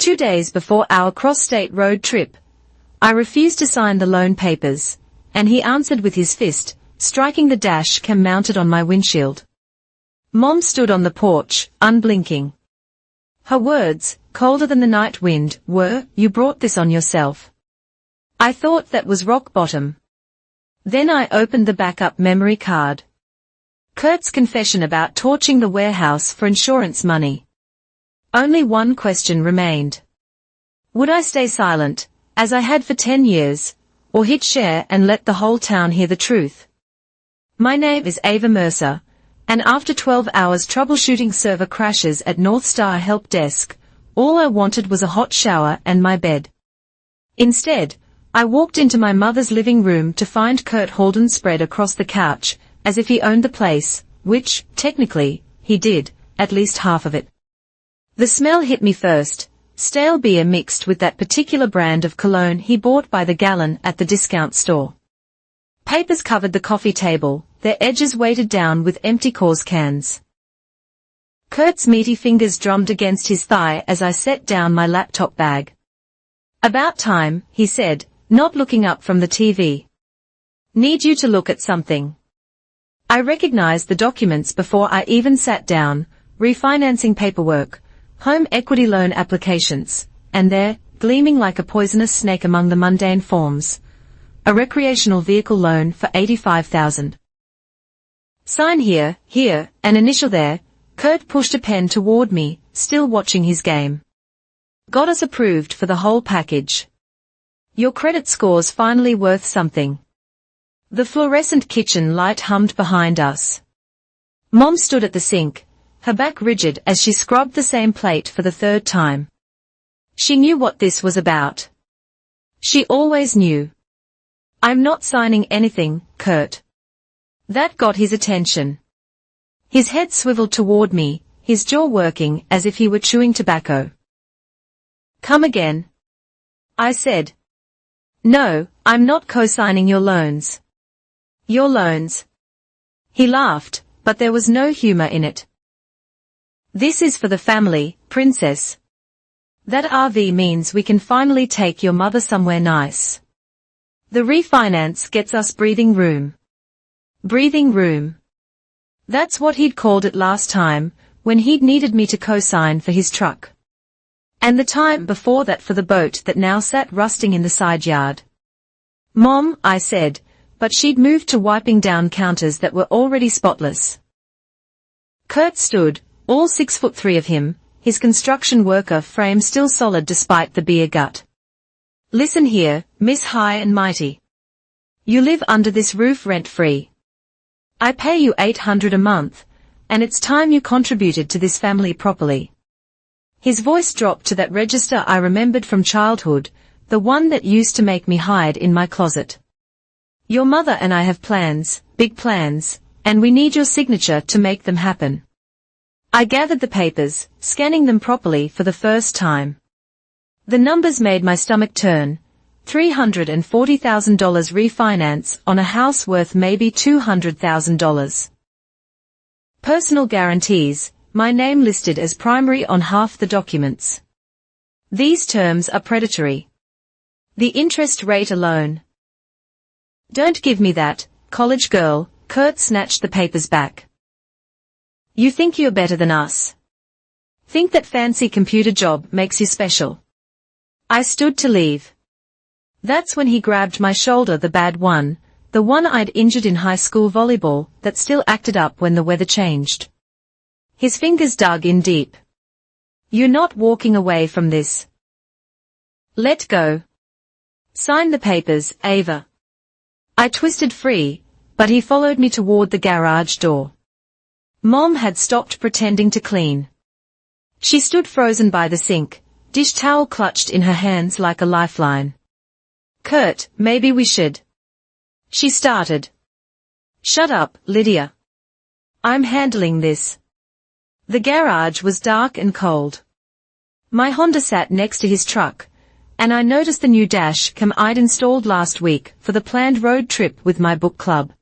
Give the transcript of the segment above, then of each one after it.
2 days before our cross-state road trip. I refused to sign the loan papers, and he answered with his fist, striking the dash cam mounted on my windshield. Mom stood on the porch, unblinking. Her words, colder than the night wind, were, "You brought this on yourself." I thought that was rock bottom. Then I opened the backup memory card. Kurt's confession about torching the warehouse for insurance money. Only one question remained. Would I stay silent, as I had for 10 years, or hit share and let the whole town hear the truth? My name is Ava Mercer, and after 12 hours troubleshooting server crashes at North Star Help Desk, all I wanted was a hot shower and my bed. Instead, I walked into my mother's living room to find Kurt Holden spread across the couch, as if he owned the place, which, technically, he did, at least half of it. The smell hit me first, stale beer mixed with that particular brand of cologne he bought by the gallon at the discount store. Papers covered the coffee table, their edges weighted down with empty Coors cans. Kurt's meaty fingers drummed against his thigh as I set down my laptop bag. "About time," he said, not looking up from the TV. "Need you to look at something." I recognized the documents before I even sat down: refinancing paperwork, home equity loan applications, and there, gleaming like a poisonous snake among the mundane forms, a recreational vehicle loan for $85,000. "Sign here, and initial there." Kurt pushed a pen toward me, still watching his game. "Got us approved for the whole package. Your credit score's finally worth something." The fluorescent kitchen light hummed behind us. Mom stood at the sink, her back rigid as she scrubbed the same plate for the 3rd time. She knew what this was about. She always knew. "I'm not signing anything, Kurt." That got his attention. His head swiveled toward me, his jaw working as if he were chewing tobacco. "Come again?" I said. "No, I'm not co-signing your loans." "Your loans?" He laughed, but there was no humor in it. "This is for the family, princess. That RV means we can finally take your mother somewhere nice. The refinance gets us breathing room." Breathing room. That's what he'd called it last time, when he'd needed me to co-sign for his truck. And the time before that for the boat that now sat rusting in the side yard. "Mom," I said, but she'd moved to wiping down counters that were already spotless. Kurt stood, all 6'3" of him, his construction worker frame still solid despite the beer gut. "Listen here, Miss High and Mighty. You live under this roof rent-free. I pay you $800 a month, and it's time you contributed to this family properly." His voice dropped to that register I remembered from childhood, the one that used to make me hide in my closet. "Your mother and I have plans, big plans, and we need your signature to make them happen." I gathered the papers, scanning them properly for the first time. The numbers made my stomach turn. $340,000 refinance on a house worth maybe $200,000. Personal guarantees, my name listed as primary on half the documents. These terms are predatory. The interest rate alone. "Don't give me that, college girl," Kurt snatched the papers back. "You think you're better than us. Think that fancy computer job makes you special." I stood to leave. That's when he grabbed my shoulder, the bad one, the one I'd injured in high school volleyball, that still acted up when the weather changed. His fingers dug in deep. "You're not walking away from this. Let go. Sign the papers, Ava." I twisted free, but he followed me toward the garage door. Mom had stopped pretending to clean. She stood frozen by the sink, dish towel clutched in her hands like a lifeline. "Kurt, maybe we should." She started. "Shut up, Lydia. I'm handling this." The garage was dark and cold. My Honda sat next to his truck, and I noticed the new Dashcam I'd installed last week for the planned road trip with my book club.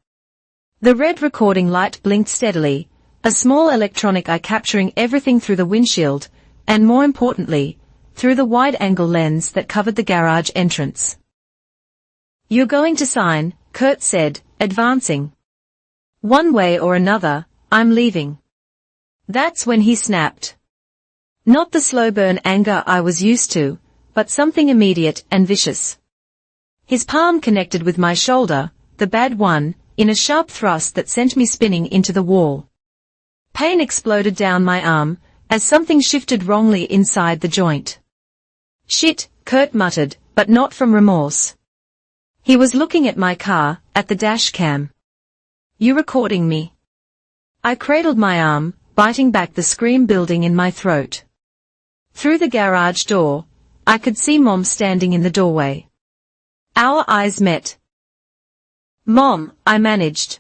The red recording light blinked steadily, a small electronic eye capturing everything through the windshield, and more importantly, through the wide-angle lens that covered the garage entrance. "You're going to sign," Kurt said, advancing. "One way or another, I'm leaving." That's when he snapped. Not the slow-burn anger I was used to, but something immediate and vicious. His palm connected with my shoulder, the bad one, in a sharp thrust that sent me spinning into the wall. Pain exploded down my arm, as something shifted wrongly inside the joint. "Shit," Kurt muttered, but not from remorse. He was looking at my car, at the dash cam. "You recording me?" I cradled my arm, biting back the scream building in my throat. Through the garage door, I could see Mom standing in the doorway. Our eyes met. "Mom," I managed.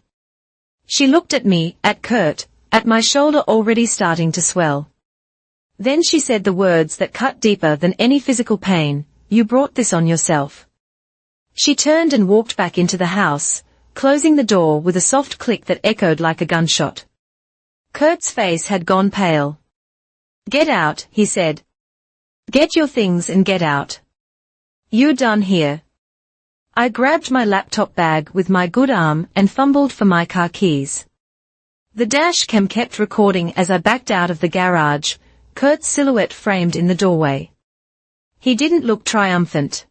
She looked at me, at Kurt, at my shoulder already starting to swell. Then she said the words that cut deeper than any physical pain, "You brought this on yourself." She turned and walked back into the house, closing the door with a soft click that echoed like a gunshot. Kurt's face had gone pale. "Get out," he said. "Get your things and get out. You're done here." I grabbed my laptop bag with my good arm and fumbled for my car keys. The dash cam kept recording as I backed out of the garage, Kurt's silhouette framed in the doorway. He didn't look triumphant.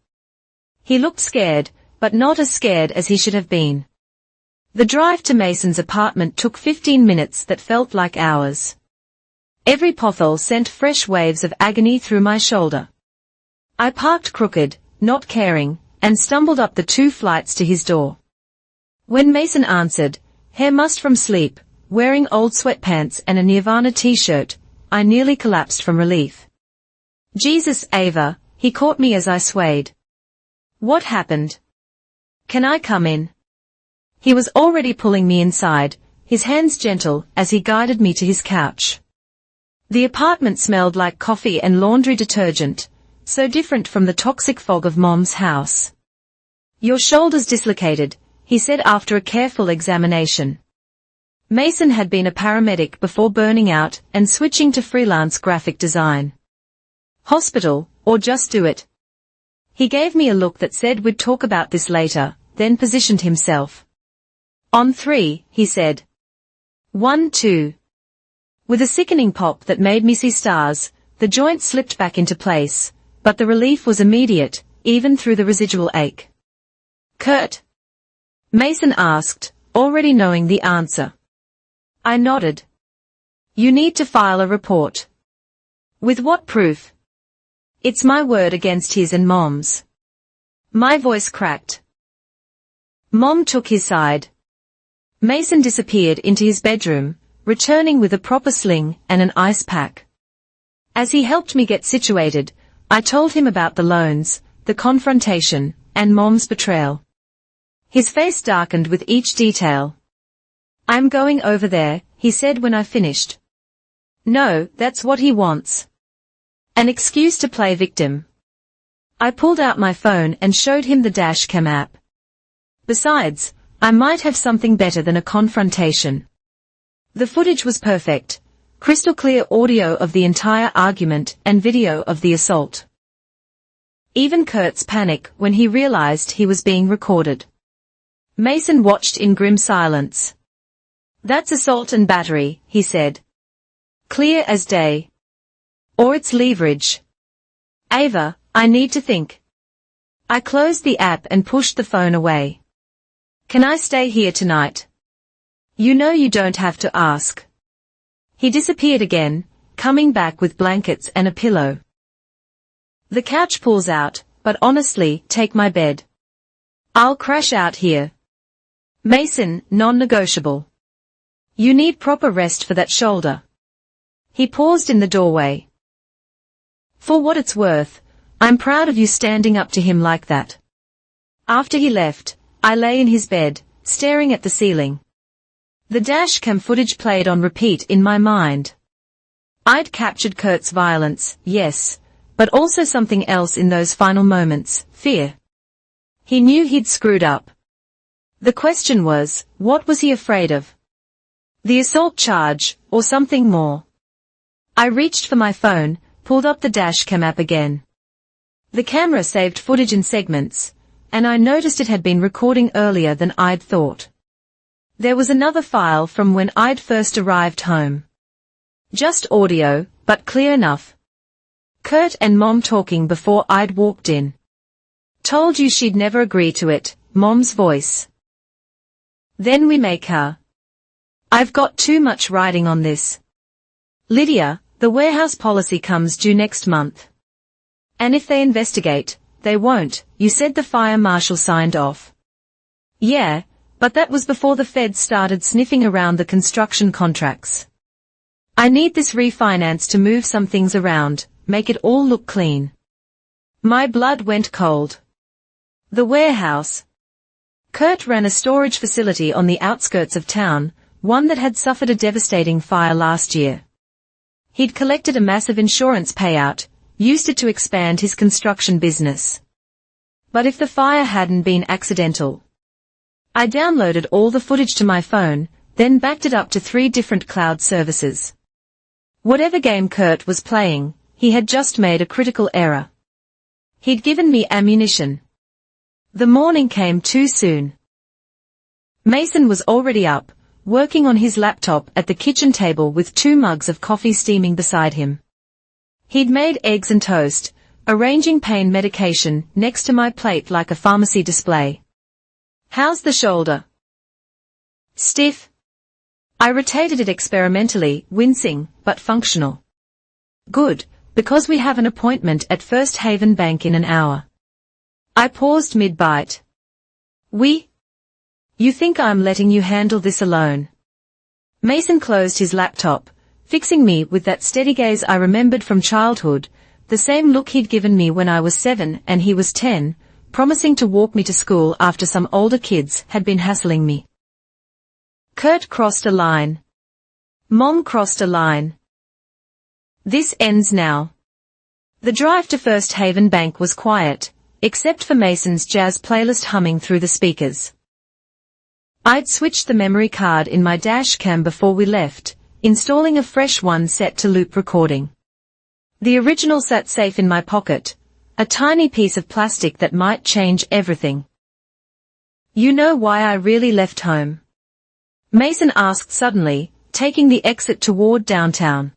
He looked scared, but not as scared as he should have been. The drive to Mason's apartment took 15 minutes that felt like hours. Every pothole sent fresh waves of agony through my shoulder. I parked crooked, not caring, and stumbled up the 2 flights to his door. When Mason answered, hair mussed from sleep, wearing old sweatpants and a Nirvana t-shirt, I nearly collapsed from relief. "Jesus, Ava," he caught me as I swayed. "What happened? Can I come in?" He was already pulling me inside, his hands gentle as he guided me to his couch. The apartment smelled like coffee and laundry detergent, so different from the toxic fog of Mom's house. "Your shoulder's dislocated," he said after a careful examination. Mason had been a paramedic before burning out and switching to freelance graphic design. "Hospital, or just do it?" He gave me a look that said we'd talk about this later, then positioned himself. "On 3, he said. 1, 2. With a sickening pop that made me see stars, the joint slipped back into place, but the relief was immediate, even through the residual ache. "Kurt?" Mason asked, already knowing the answer. I nodded. "You need to file a report." "With what proof?" "It's my word against his and Mom's." My voice cracked. Mom took his side. Mason disappeared into his bedroom, returning with a proper sling and an ice pack. As he helped me get situated, I told him about the loans, the confrontation, and Mom's betrayal. His face darkened with each detail. "I'm going over there," he said when I finished. "No, that's what he wants. An excuse to play victim." I pulled out my phone and showed him the Dashcam app. Besides, I might have something better than a confrontation. The footage was perfect, crystal clear audio of the entire argument and video of the assault. Even Kurt's panic when he realized he was being recorded. Mason watched in grim silence. "That's assault and battery," he said. "Clear as day. Or it's leverage." "Ava, I need to think." I closed the app and pushed the phone away. "Can I stay here tonight?" "You know you don't have to ask." He disappeared again, coming back with blankets and a pillow. "The couch pulls out, but honestly, take my bed. I'll crash out here." "Mason, non-negotiable. You need proper rest for that shoulder." He paused in the doorway. "For what it's worth, I'm proud of you standing up to him like that." After he left, I lay in his bed, staring at the ceiling. The dashcam footage played on repeat in my mind. I'd captured Kurt's violence, yes, but also something else in those final moments, fear. He knew he'd screwed up. The question was, what was he afraid of? The assault charge, or something more? I reached for my phone, pulled up the Dashcam app again. The camera saved footage in segments, and I noticed it had been recording earlier than I'd thought. There was another file from when I'd first arrived home. Just audio, but clear enough. Kurt and Mom talking before I'd walked in. Told you she'd never agree to it, Mom's voice. Then we make her. I've got too much riding on this. Lydia, the warehouse policy comes due next month. And if they investigate, they won't, you said the fire marshal signed off. Yeah, but that was before the feds started sniffing around the construction contracts. I need this refinance to move some things around, make it all look clean. My blood went cold. The warehouse. Kurt ran a storage facility on the outskirts of town, one that had suffered a devastating fire last year. He'd collected a massive insurance payout, used it to expand his construction business. But if the fire hadn't been accidental. I downloaded all the footage to my phone, then backed it up to 3 different cloud services. Whatever game Kurt was playing, he had just made a critical error. He'd given me ammunition. The morning came too soon. Mason was already up, working on his laptop at the kitchen table with 2 mugs of coffee steaming beside him. He'd made eggs and toast, arranging pain medication next to my plate like a pharmacy display. How's the shoulder? Stiff. I rotated it experimentally, wincing, but functional. Good, because we have an appointment at First Haven Bank in an hour. I paused mid-bite. You think I'm letting you handle this alone? Mason closed his laptop, fixing me with that steady gaze I remembered from childhood, the same look he'd given me when I was 7 and he was 10, promising to walk me to school after some older kids had been hassling me. Kurt crossed a line. Mom crossed a line. This ends now. The drive to First Haven Bank was quiet, except for Mason's jazz playlist humming through the speakers. I'd switched the memory card in my Dashcam before we left, installing a fresh one set to loop recording. The original sat safe in my pocket, a tiny piece of plastic that might change everything. You know why I really left home? Mason asked suddenly, taking the exit toward downtown.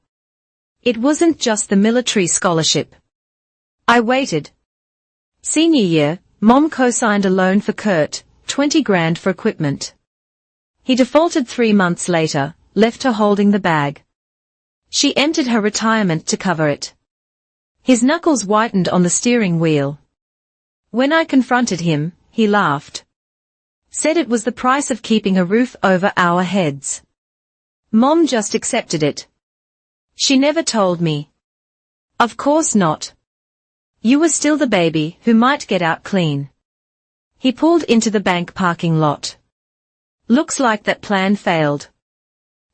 It wasn't just the military scholarship. I waited. Senior year, Mom co-signed a loan for Kurt, 20 grand for equipment. He defaulted 3 months later, left her holding the bag. She emptied her retirement to cover it. His knuckles whitened on the steering wheel. When I confronted him, he laughed. Said it was the price of keeping a roof over our heads. Mom just accepted it. She never told me. Of course not. You were still the baby who might get out clean. He pulled into the bank parking lot. Looks like that plan failed.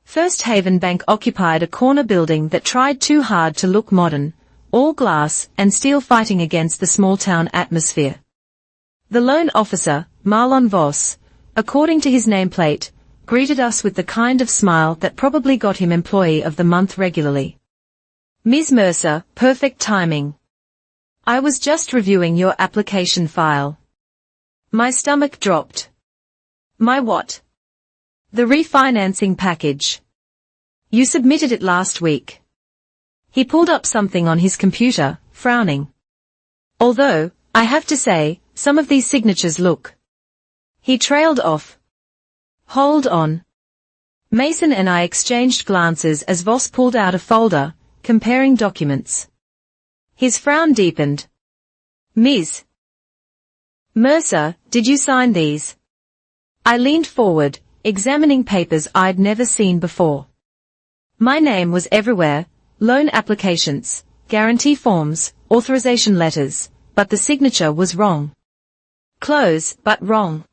First Haven Bank occupied a corner building that tried too hard to look modern, all glass and steel fighting against the small-town atmosphere. The loan officer, Marlon Voss, according to his nameplate, greeted us with the kind of smile that probably got him Employee of the Month regularly. Ms. Mercer, perfect timing. I was just reviewing your application file. My stomach dropped. My what? The refinancing package. You submitted it last week. He pulled up something on his computer, frowning. Although, I have to say, some of these signatures look. He trailed off. Hold on. Mason and I exchanged glances as Voss pulled out a folder, comparing documents. His frown deepened. Ms. Mercer, did you sign these? I leaned forward, examining papers I'd never seen before. My name was everywhere, loan applications, guarantee forms, authorization letters, but the signature was wrong. Close, but wrong.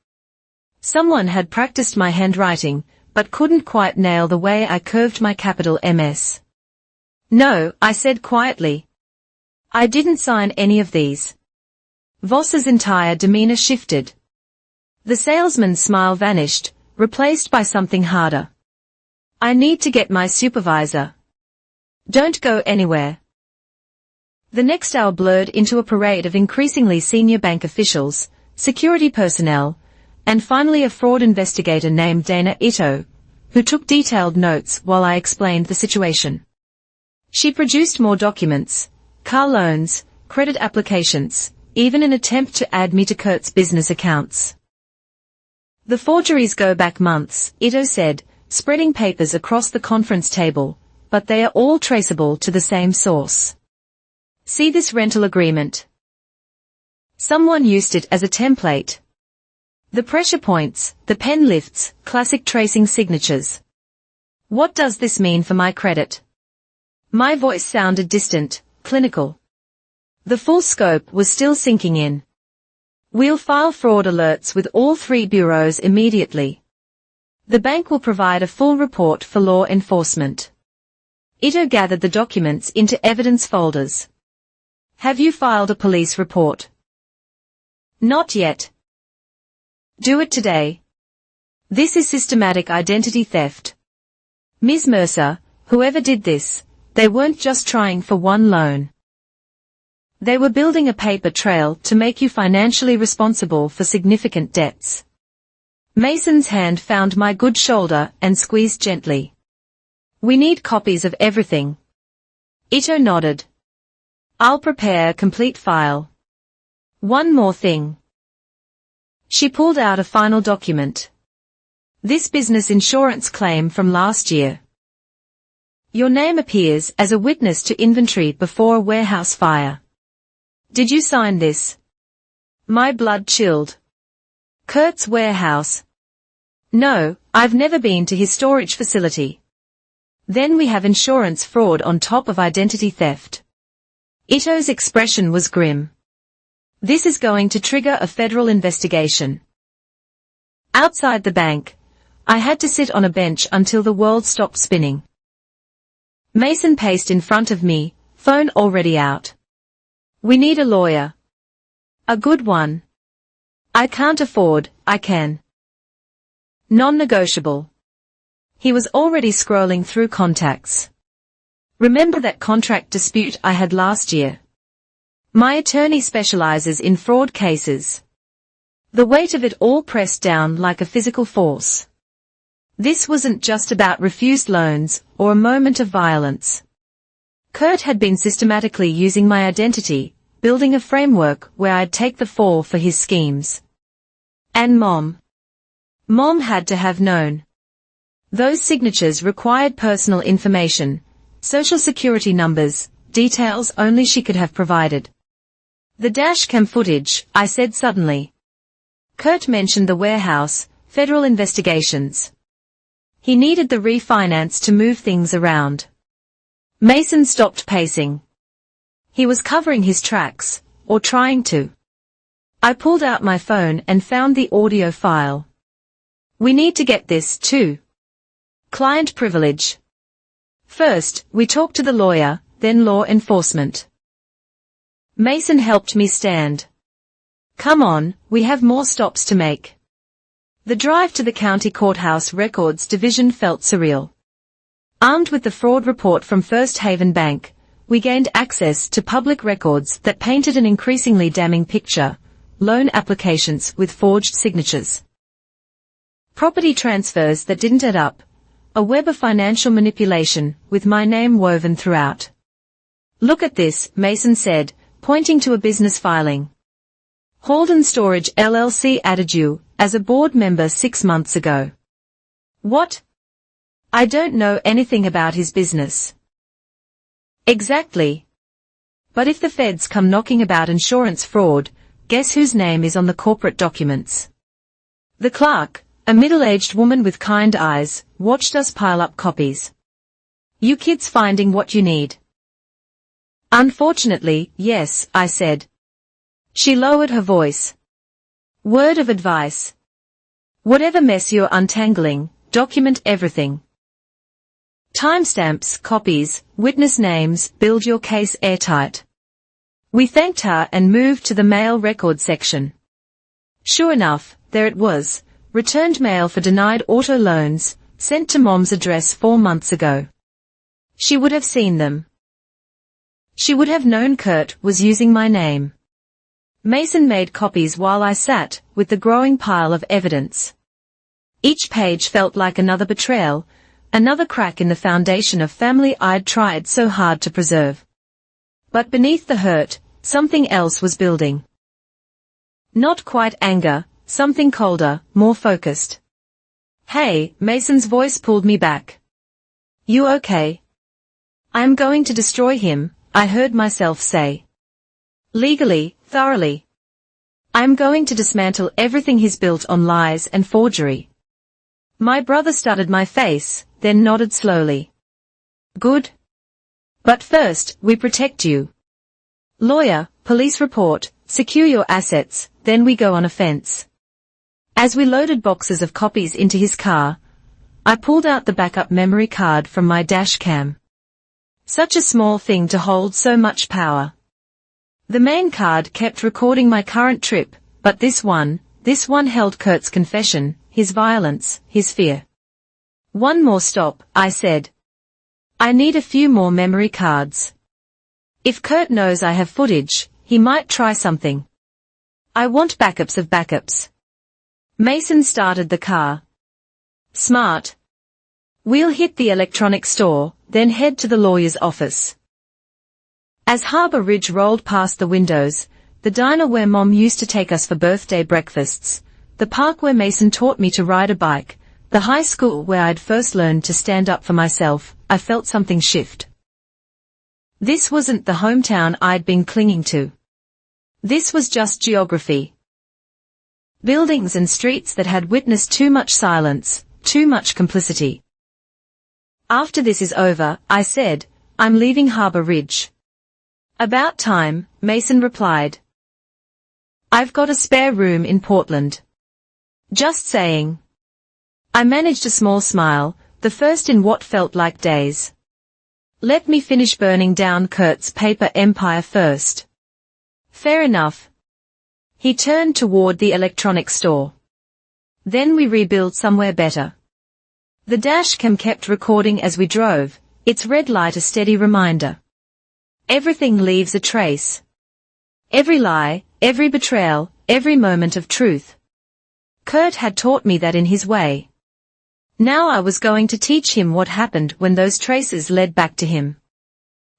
Someone had practiced my handwriting, but couldn't quite nail the way I curved my capital MS. No, I said quietly. I didn't sign any of these. Voss's entire demeanor shifted. The salesman's smile vanished, replaced by something harder. I need to get my supervisor. Don't go anywhere. The next hour blurred into a parade of increasingly senior bank officials, security personnel, and finally a fraud investigator named Dana Ito, who took detailed notes while I explained the situation. She produced more documents, car loans, credit applications, even an attempt to add me to Kurt's business accounts. The forgeries go back months, Ito said, spreading papers across the conference table, but they are all traceable to the same source. See this rental agreement. Someone used it as a template. The pressure points, the pen lifts, classic tracing signatures. What does this mean for my credit? My voice sounded distant, clinical. The full scope was still sinking in. We'll file fraud alerts with all 3 bureaus immediately. The bank will provide a full report for law enforcement. Ito gathered the documents into evidence folders. Have you filed a police report? Not yet. Do it today. This is systematic identity theft. Ms. Mercer, whoever did this, they weren't just trying for one loan. They were building a paper trail to make you financially responsible for significant debts. Mason's hand found my good shoulder and squeezed gently. We need copies of everything. Ito nodded. I'll prepare a complete file. One more thing. She pulled out a final document. This business insurance claim from last year. Your name appears as a witness to inventory before a warehouse fire. Did you sign this? My blood chilled. Kurt's warehouse. No, I've never been to his storage facility. Then we have insurance fraud on top of identity theft. Ito's expression was grim. This is going to trigger a federal investigation. Outside the bank, I had to sit on a bench until the world stopped spinning. Mason paced in front of me, phone already out. We need a lawyer. A good one. I can't afford, I can. Non-negotiable. He was already scrolling through contacts. Remember that contract dispute I had last year? My attorney specializes in fraud cases. The weight of it all pressed down like a physical force. This wasn't just about refused loans or a moment of violence. Kurt had been systematically using my identity, building a framework where I'd take the fall for his schemes. And Mom had to have known. Those signatures required personal information, social security numbers, details only she could have provided. The dashcam footage, I said suddenly. Kurt mentioned the warehouse, federal investigations. He needed the refinance to move things around. Mason stopped pacing. He was covering his tracks, or trying to. I pulled out my phone and found the audio file. We need to get this, too. Client privilege. First, we talked to the lawyer, then law enforcement. Mason helped me stand. Come on, we have more stops to make. The drive to the county courthouse records division felt surreal. Armed with the fraud report from First Haven Bank, we gained access to public records that painted an increasingly damning picture, loan applications with forged signatures. Property transfers that didn't add up, a web of financial manipulation with my name woven throughout. Look at this, Mason said, pointing to a business filing. Halden Storage LLC added you as a board member 6 months ago. What? I don't know anything about his business. Exactly. But if the feds come knocking about insurance fraud, guess whose name is on the corporate documents? The clerk, a middle-aged woman with kind eyes, watched us pile up copies. You kids finding what you need? Unfortunately, yes, I said. She lowered her voice. Word of advice. Whatever mess you're untangling, document everything. Timestamps, copies, witness names, build your case airtight. We thanked her and moved to the mail record section. Sure enough, there it was, returned mail for denied auto loans, sent to Mom's address 4 months ago. She would have seen them. She would have known Kurt was using my name. Mason made copies while I sat, with the growing pile of evidence. Each page felt like another betrayal, another crack in the foundation of family I'd tried so hard to preserve. But beneath the hurt, something else was building. Not quite anger, something colder, more focused. "Hey," Mason's voice pulled me back. "You okay?" "I am going to destroy him," I heard myself say. "Legally, thoroughly. I am going to dismantle everything he's built on lies and forgery." My brother studied my face, then nodded slowly. "Good. But first, we protect you. Lawyer, police report, secure your assets, then we go on offense." As we loaded boxes of copies into his car, I pulled out the backup memory card from my Dashcam. Such a small thing to hold so much power. The main card kept recording my current trip, but this one held Kurt's confession, his violence, his fear. "One more stop," I said. "I need a few more memory cards. If Kurt knows I have footage, he might try something. I want backups of backups." Mason started the car. "Smart. We'll hit the electronics store, then head to the lawyer's office." As Harbor Ridge rolled past the windows, the diner where Mom used to take us for birthday breakfasts, the park where Mason taught me to ride a bike, the high school where I'd first learned to stand up for myself, I felt something shift. This wasn't the hometown I'd been clinging to. This was just geography. Buildings and streets that had witnessed too much silence, too much complicity. "After this is over," I said, "I'm leaving Harbor Ridge." "About time," Mason replied. "I've got a spare room in Portland." "Just saying." I managed a small smile, the first in what felt like days. "Let me finish burning down Kurt's paper empire first." "Fair enough." He turned toward the electronics store. "Then we rebuild somewhere better." The Dashcam kept recording as we drove, its red light a steady reminder. Everything leaves a trace. Every lie, every betrayal, every moment of truth. Kurt had taught me that in his way. Now I was going to teach him what happened when those traces led back to him.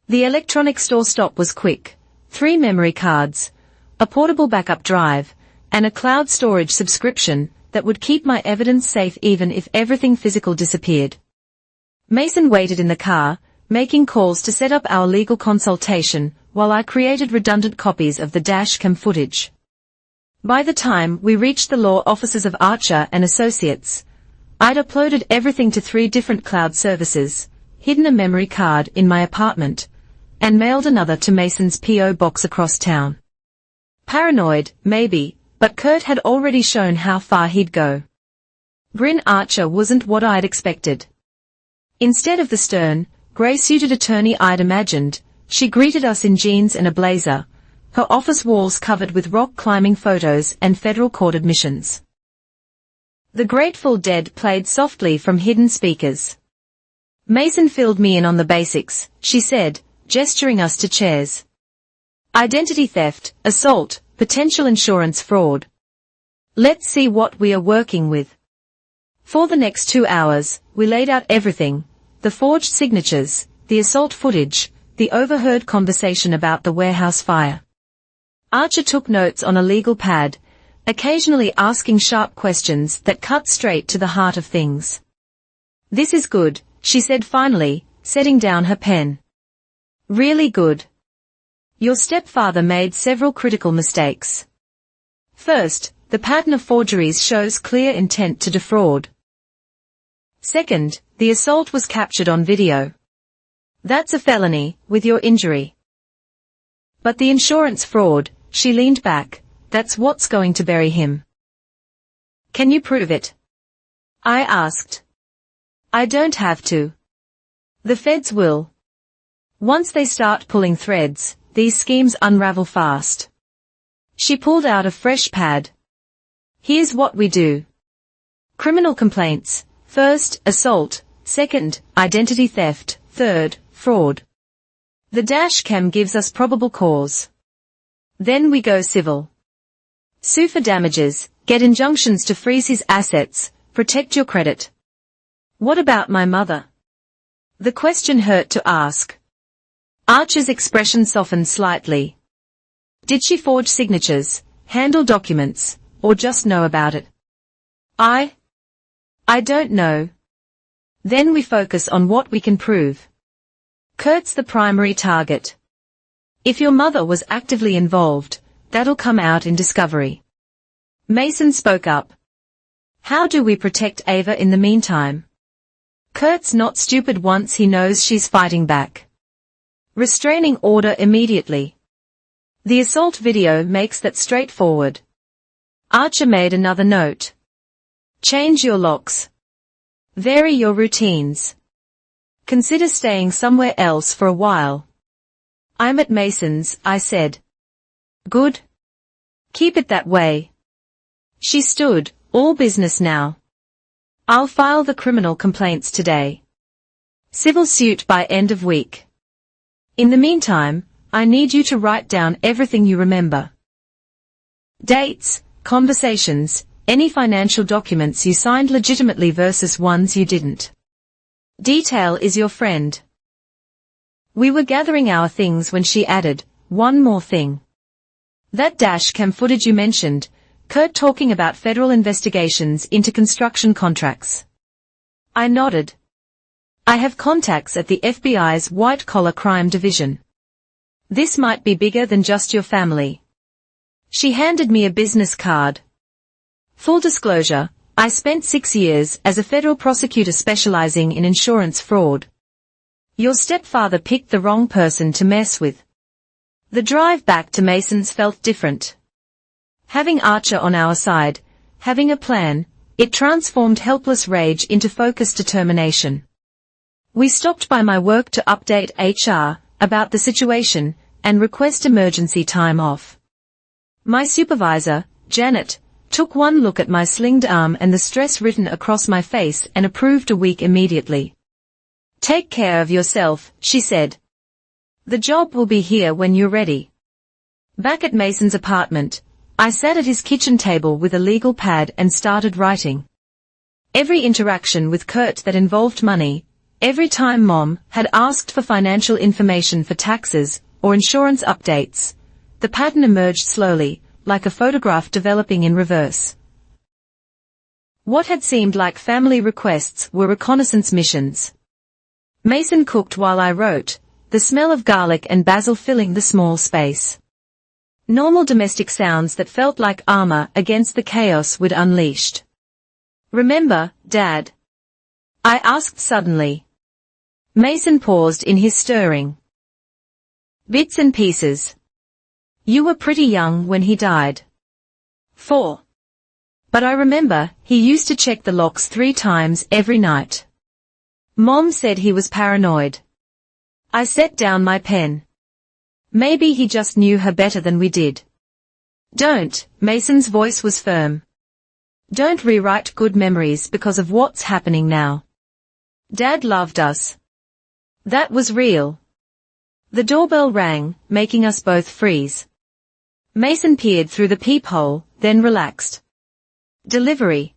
The electronic store stop was quick. 3 memory cards, a portable backup drive, and a cloud storage subscription that would keep my evidence safe even if everything physical disappeared. Mason waited in the car, making calls to set up our legal consultation, while I created redundant copies of the Dashcam footage. By the time we reached the law offices of Archer and Associates, I'd uploaded everything to 3 different cloud services, hidden a memory card in my apartment, and mailed another to Mason's P.O. box across town. Paranoid, maybe, but Kurt had already shown how far he'd go. Bryn Archer wasn't what I'd expected. Instead of the stern, gray-suited attorney I'd imagined, she greeted us in jeans and a blazer, her office walls covered with rock-climbing photos and federal court admissions. The Grateful Dead played softly from hidden speakers. "Mason filled me in on the basics," she said, gesturing us to chairs. "Identity theft, assault, potential insurance fraud. Let's see what we are working with." For the next 2 hours, we laid out everything, the forged signatures, the assault footage, the overheard conversation about the warehouse fire. Archer took notes on a legal pad, occasionally asking sharp questions that cut straight to the heart of things. "This is good," she said finally, setting down her pen. "Really good. Your stepfather made several critical mistakes. First, the pattern of forgeries shows clear intent to defraud. Second, the assault was captured on video. That's a felony, with your injury. But the insurance fraud," she leaned back, "that's what's going to bury him." "Can you prove it?" I asked. "I don't have to. The feds will. Once they start pulling threads, these schemes unravel fast." She pulled out a fresh pad. "Here's what we do. Criminal complaints, first, assault, second, identity theft, third, fraud. The Dashcam gives us probable cause. Then we go civil. Sue for damages, get injunctions to freeze his assets, protect your credit. What about my mother? The question hurt to ask. Archer's expression softened slightly. Did she forge signatures, handle documents, or just know about it? I don't know. Then we focus on what we can prove. Kurt's the primary target. If your mother was actively involved, that'll come out in discovery. Mason spoke up. How do we protect Ava in the meantime? Kurt's not stupid once he knows she's fighting back. Restraining order immediately. The assault video makes that straightforward. Archer made another note. Change your locks. Vary your routines. Consider staying somewhere else for a while. I'm at Mason's, I said. Good. Keep it that way. She stood, all business now. I'll file the criminal complaints today. Civil suit by end of week. In the meantime, I need you to write down everything you remember. Dates, conversations, any financial documents you signed legitimately versus ones you didn't. Detail is your friend. We were gathering our things when she added, one more thing. That Dashcam footage you mentioned, Kurt talking about federal investigations into construction contracts. I nodded. I have contacts at the FBI's white-collar crime division. This might be bigger than just your family. She handed me a business card. Full disclosure, I spent 6 years as a federal prosecutor specializing in insurance fraud. Your stepfather picked the wrong person to mess with. The drive back to Mason's felt different. Having Archer on our side, having a plan, it transformed helpless rage into focused determination. We stopped by my work to update HR about the situation and request emergency time off. My supervisor, Janet, took one look at my slinged arm and the stress written across my face and approved a week immediately. Take care of yourself, she said. The job will be here when you're ready. Back at Mason's apartment, I sat at his kitchen table with a legal pad and started writing. Every interaction with Kurt that involved money, every time Mom had asked for financial information for taxes or insurance updates, the pattern emerged slowly, like a photograph developing in reverse. What had seemed like family requests were reconnaissance missions. Mason cooked while I wrote, the smell of garlic and basil filling the small space. Normal domestic sounds that felt like armor against the chaos we'd unleashed. Remember, Dad? I asked suddenly. Mason paused in his stirring. Bits and pieces. You were pretty young when he died. 4. But I remember, he used to check the locks 3 times every night. Mom said he was paranoid. I set down my pen. Maybe he just knew her better than we did. Don't, Mason's voice was firm. Don't rewrite good memories because of what's happening now. Dad loved us. That was real. The doorbell rang, making us both freeze. Mason peered through the peephole, then relaxed. Delivery.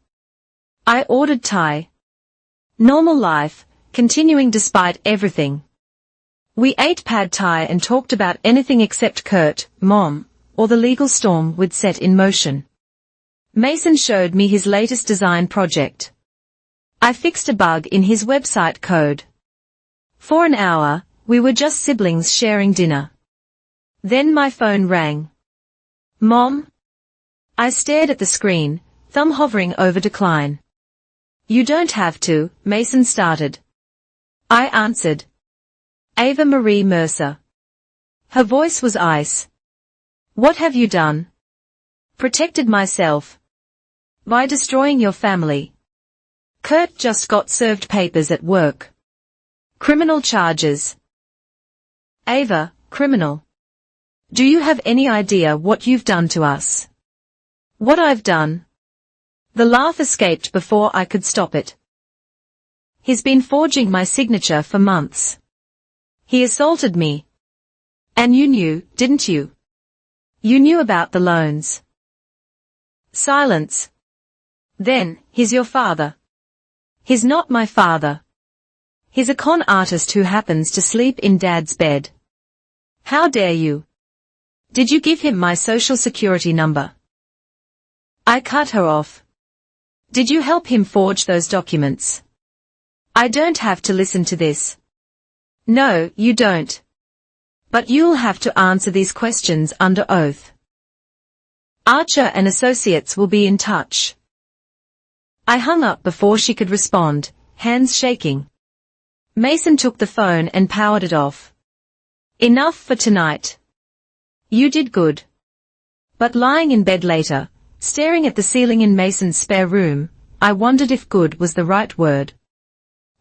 I ordered Thai. Normal life, continuing despite everything. We ate pad Thai and talked about anything except Kurt, Mom, or the legal storm we'd set in motion. Mason showed me his latest design project. I fixed a bug in his website code. For an hour, we were just siblings sharing dinner. Then my phone rang. Mom? I stared at the screen, thumb hovering over decline. You don't have to, Mason started. I answered. Ava Marie Mercer. Her voice was ice. What have you done? Protected myself. By destroying your family. Kurt just got served papers at work. Criminal charges. Ava, criminal. Do you have any idea what you've done to us? What I've done? The laugh escaped before I could stop it. He's been forging my signature for months. He assaulted me. And you knew, didn't you? You knew about the loans. Silence. Then, he's your father. He's not my father. He's a con artist who happens to sleep in Dad's bed. How dare you? Did you give him my social security number? I cut her off. Did you help him forge those documents? I don't have to listen to this. No, you don't. But you'll have to answer these questions under oath. Archer and Associates will be in touch. I hung up before she could respond, hands shaking. Mason took the phone and powered it off. Enough for tonight. You did good. But lying in bed later, staring at the ceiling in Mason's spare room, I wondered if good was the right word.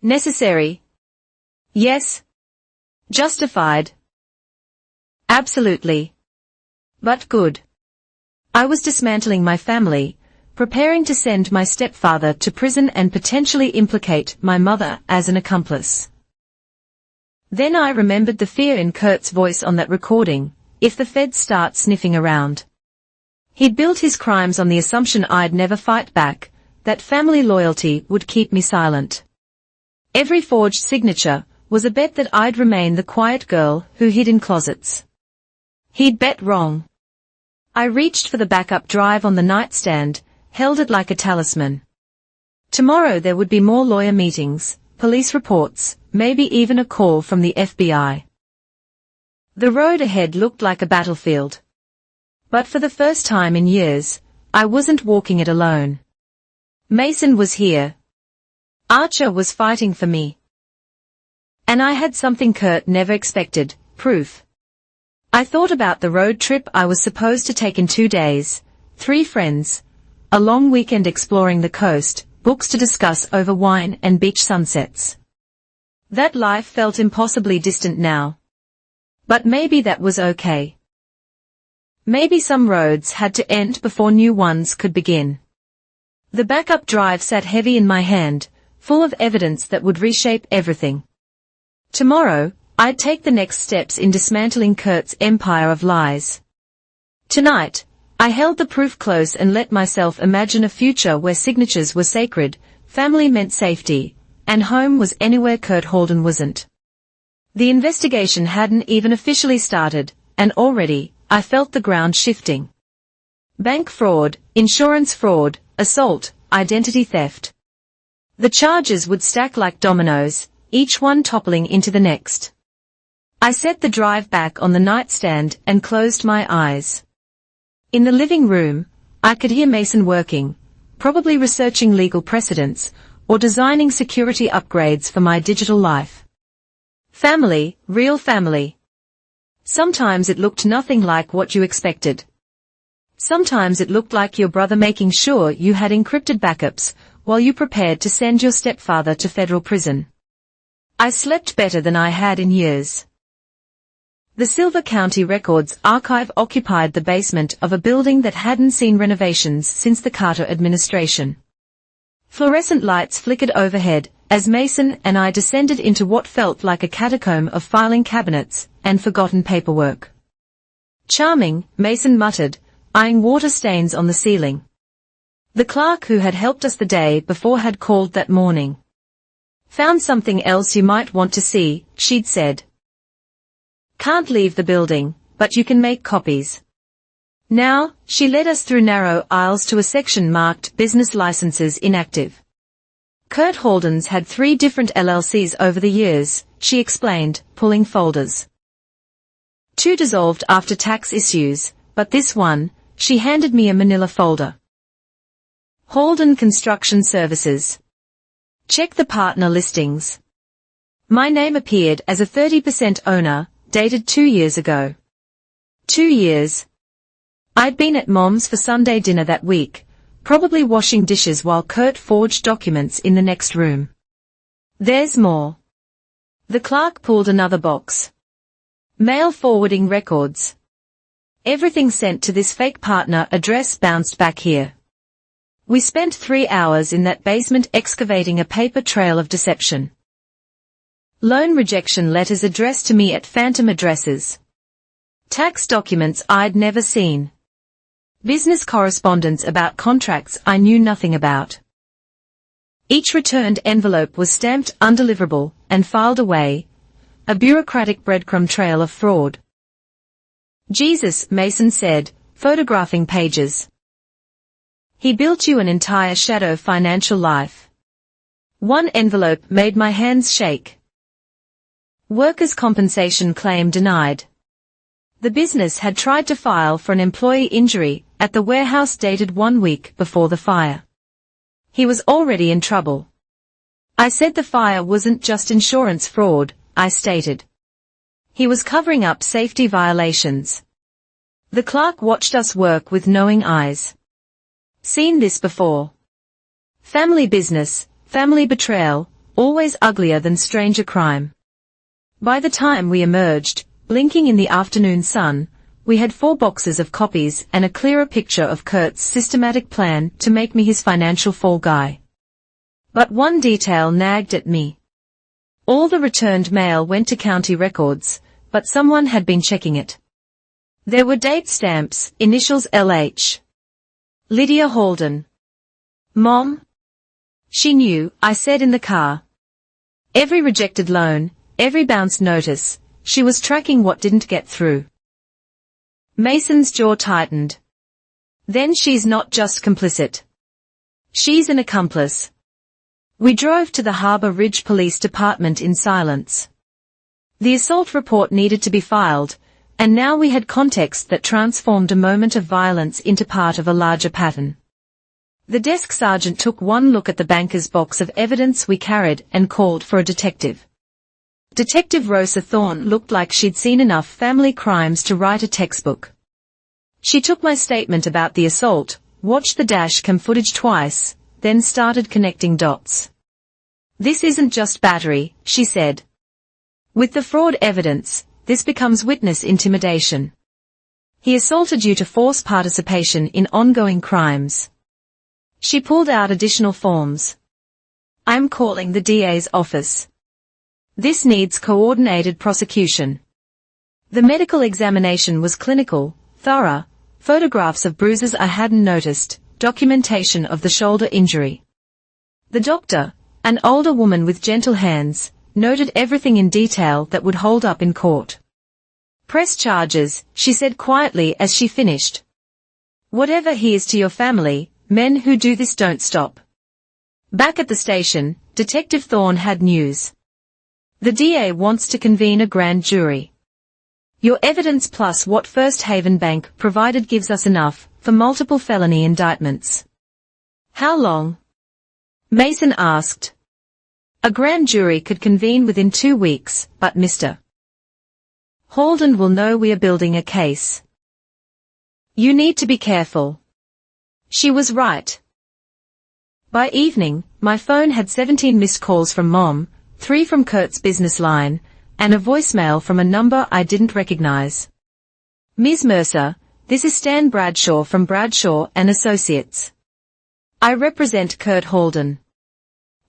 Necessary. Yes. Justified. Absolutely. But good. I was dismantling my family, preparing to send my stepfather to prison and potentially implicate my mother as an accomplice. Then I remembered the fear in Kurt's voice on that recording, if the feds start sniffing around. He'd built his crimes on the assumption I'd never fight back, that family loyalty would keep me silent. Every forged signature was a bet that I'd remain the quiet girl who hid in closets. He'd bet wrong. I reached for the backup drive on the nightstand, held it like a talisman. Tomorrow there would be more lawyer meetings, police reports, maybe even a call from the FBI. The road ahead looked like a battlefield. But for the first time in years, I wasn't walking it alone. Mason was here. Archer was fighting for me. And I had something Kurt never expected, proof. I thought about the road trip I was supposed to take in 2 days, 3 friends, a long weekend exploring the coast, books to discuss over wine and beach sunsets. That life felt impossibly distant now. But maybe that was okay. Maybe some roads had to end before new ones could begin. The backup drive sat heavy in my hand, full of evidence that would reshape everything. Tomorrow, I'd take the next steps in dismantling Kurt's empire of lies. Tonight, I held the proof close and let myself imagine a future where signatures were sacred, family meant safety, and home was anywhere Kurt Holden wasn't. The investigation hadn't even officially started, and already, I felt the ground shifting. Bank fraud, insurance fraud, assault, identity theft. The charges would stack like dominoes, each one toppling into the next. I set the drive back on the nightstand and closed my eyes. In the living room, I could hear Mason working, probably researching legal precedents, or designing security upgrades for my digital life. Family, real family. Sometimes it looked nothing like what you expected. Sometimes it looked like your brother making sure you had encrypted backups, while you prepared to send your stepfather to federal prison. I slept better than I had in years. The Silver County Records Archive occupied the basement of a building that hadn't seen renovations since the Carter administration. Fluorescent lights flickered overhead, as Mason and I descended into what felt like a catacomb of filing cabinets and forgotten paperwork. Charming, Mason muttered, eyeing water stains on the ceiling. The clerk who had helped us the day before had called that morning. Found something else you might want to see, she'd said. Can't leave the building, but you can make copies. Now, she led us through narrow aisles to a section marked Business Licenses Inactive. Kurt Holden's had 3 different LLCs over the years, she explained, pulling folders. 2 dissolved after tax issues, but this one, she handed me a manila folder. Holden Construction Services. Check the partner listings. My name appeared as a 30% owner, dated 2 years ago. 2 years. I'd been at Mom's for Sunday dinner that week, probably washing dishes while Kurt forged documents in the next room. There's more. The clerk pulled another box. Mail forwarding records. Everything sent to this fake partner address bounced back here. We spent 3 hours in that basement excavating a paper trail of deception. Loan rejection letters addressed to me at phantom addresses. Tax documents I'd never seen. Business correspondence about contracts I knew nothing about. Each returned envelope was stamped undeliverable and filed away, a bureaucratic breadcrumb trail of fraud. Jesus, Mason said, photographing pages. He built you an entire shadow financial life. One envelope made my hands shake. Workers' compensation claim denied. The business had tried to file for an employee injury at the warehouse dated 1 week before the fire. He was already in trouble. I said the fire wasn't just insurance fraud, I stated. He was covering up safety violations. The clerk watched us work with knowing eyes. Seen this before. Family business, family betrayal, always uglier than stranger crime. By the time we emerged, blinking in the afternoon sun, we had 4 boxes of copies and a clearer picture of Kurt's systematic plan to make me his financial fall guy. But one detail nagged at me. All the returned mail went to county records, but someone had been checking it. There were date stamps, initials LH. Lydia Halden. Mom? She knew, I said in the car. Every rejected loan, every bounced notice, she was tracking what didn't get through. Mason's jaw tightened. Then she's not just complicit. She's an accomplice. We drove to the Harbour Ridge Police Department in silence. The assault report needed to be filed, and now we had context that transformed a moment of violence into part of a larger pattern. The desk sergeant took one look at the banker's box of evidence we carried and called for a detective. Detective Rosa Thorne looked like she'd seen enough family crimes to write a textbook. She took my statement about the assault, watched the dashcam footage twice, then started connecting dots. This isn't just battery, she said. With the fraud evidence, this becomes witness intimidation. He assaulted you to force participation in ongoing crimes. She pulled out additional forms. I'm calling the DA's office. This needs coordinated prosecution. The medical examination was clinical, thorough, photographs of bruises I hadn't noticed, documentation of the shoulder injury. The doctor, an older woman with gentle hands, noted everything in detail that would hold up in court. Press charges, she said quietly as she finished. Whatever he is to your family, men who do this don't stop. Back at the station, Detective Thorne had news. The DA wants to convene a grand jury. Your evidence plus what First Haven Bank provided gives us enough for multiple felony indictments. How long? Mason asked. A grand jury could convene within 2 weeks, but Mr. Halden will know we are building a case. You need to be careful. She was right. By evening, my phone had 17 missed calls from Mom, 3 from Kurt's business line, and a voicemail from a number I didn't recognize. Ms. Mercer, this is Stan Bradshaw from Bradshaw and Associates. I represent Kurt Halden.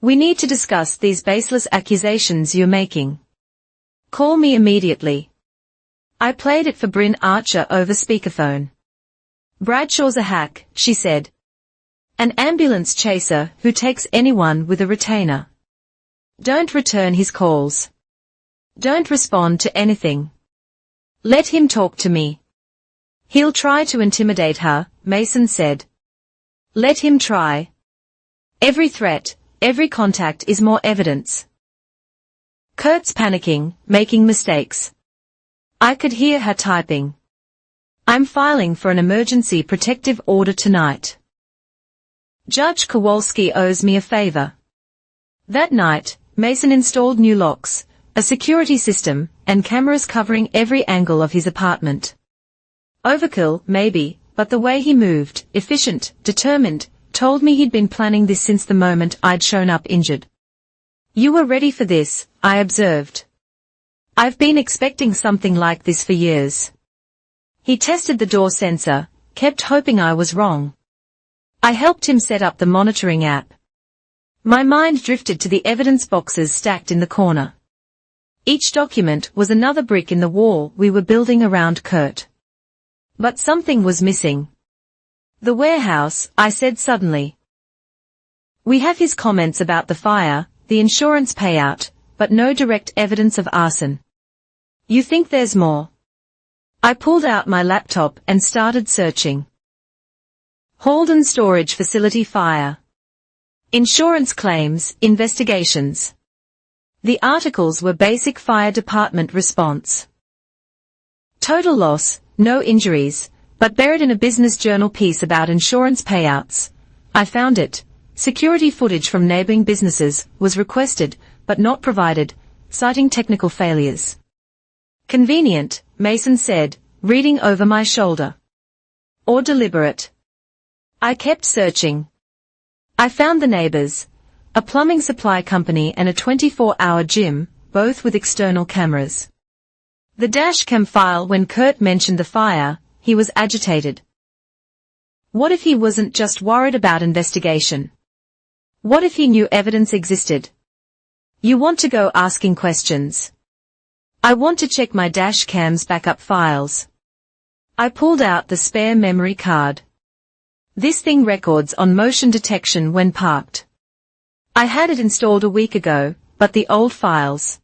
We need to discuss these baseless accusations you're making. Call me immediately. I played it for Bryn Archer over speakerphone. Bradshaw's a hack, she said. An ambulance chaser who takes anyone with a retainer. Don't return his calls. Don't respond to anything. Let him talk to me. He'll try to intimidate her, Mason said. Let him try. Every threat, every contact is more evidence. Kurt's panicking, making mistakes. I could hear her typing. I'm filing for an emergency protective order tonight. Judge Kowalski owes me a favor. That night, Mason installed new locks, a security system, and cameras covering every angle of his apartment. Overkill, maybe, but the way he moved, efficient, determined, told me he'd been planning this since the moment I'd shown up injured. You were ready for this, I observed. I've been expecting something like this for years. He tested the door sensor, kept hoping I was wrong. I helped him set up the monitoring app. My mind drifted to the evidence boxes stacked in the corner. Each document was another brick in the wall we were building around Kurt. But something was missing. The warehouse, I said suddenly. We have his comments about the fire, the insurance payout, but no direct evidence of arson. You think there's more? I pulled out my laptop and started searching. Halden Storage Facility fire. Insurance claims, investigations. The articles were basic fire department response. Total loss, no injuries, but buried in a business journal piece about insurance payouts. I found it. Security footage from neighboring businesses was requested, but not provided, citing technical failures. Convenient, Mason said, reading over my shoulder. Or deliberate. I kept searching. I found the neighbors, a plumbing supply company and a 24-hour gym, both with external cameras. The Dashcam file. When Kurt mentioned the fire, he was agitated. What if he wasn't just worried about investigation? What if he knew evidence existed? You want to go asking questions. I want to check my Dashcam's backup files. I pulled out the spare memory card. This thing records on motion detection when parked. I had it installed a week ago, but the old files.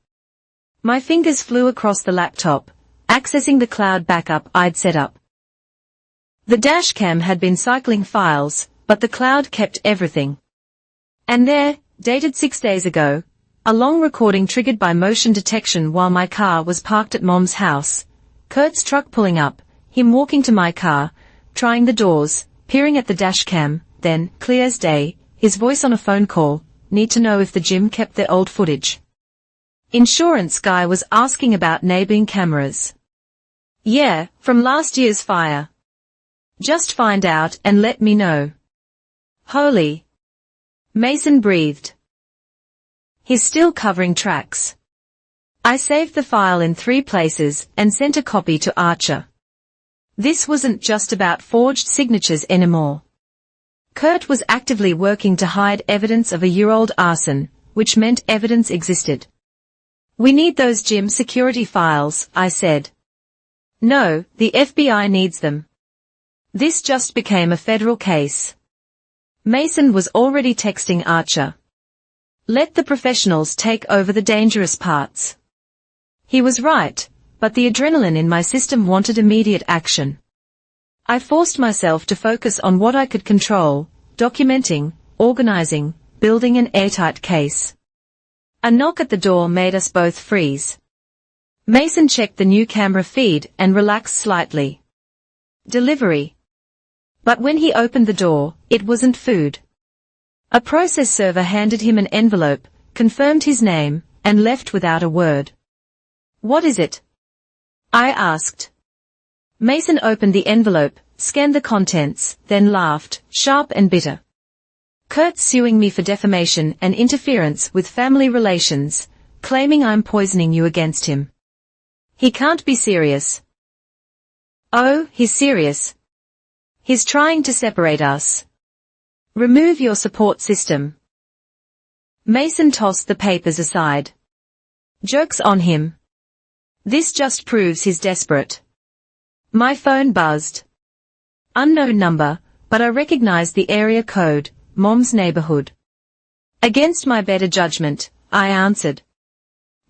My fingers flew across the laptop, accessing the cloud backup I'd set up. The Dashcam had been cycling files, but the cloud kept everything. And there, dated 6 days ago, a long recording triggered by motion detection while my car was parked at Mom's house. Kurt's truck pulling up, him walking to my car, trying the doors, peering at the Dashcam, then, clear as day, his voice on a phone call, need to know if the gym kept their old footage. Insurance guy was asking about neighboring cameras. Yeah, from last year's fire. Just find out and let me know. Holy. Mason breathed. He's still covering tracks. I saved the file in 3 places and sent a copy to Archer. This wasn't just about forged signatures anymore. Kurt was actively working to hide evidence of a year-old arson, which meant evidence existed. We need those gym security files, I said. No, the FBI needs them. This just became a federal case. Mason was already texting Archer. Let the professionals take over the dangerous parts. He was right, but the adrenaline in my system wanted immediate action. I forced myself to focus on what I could control, documenting, organizing, building an airtight case. A knock at the door made us both freeze. Mason checked the new camera feed and relaxed slightly. Delivery. But when he opened the door, it wasn't food. A process server handed him an envelope, confirmed his name, and left without a word. What is it? I asked. Mason opened the envelope, scanned the contents, then laughed, sharp and bitter. Kurt's suing me for defamation and interference with family relations, claiming I'm poisoning you against him. He can't be serious. Oh, he's serious. He's trying to separate us. Remove your support system. Mason tossed the papers aside. Joke's on him. This just proves he's desperate. My phone buzzed. Unknown number, but I recognized the area code, Mom's neighborhood. Against my better judgment, I answered.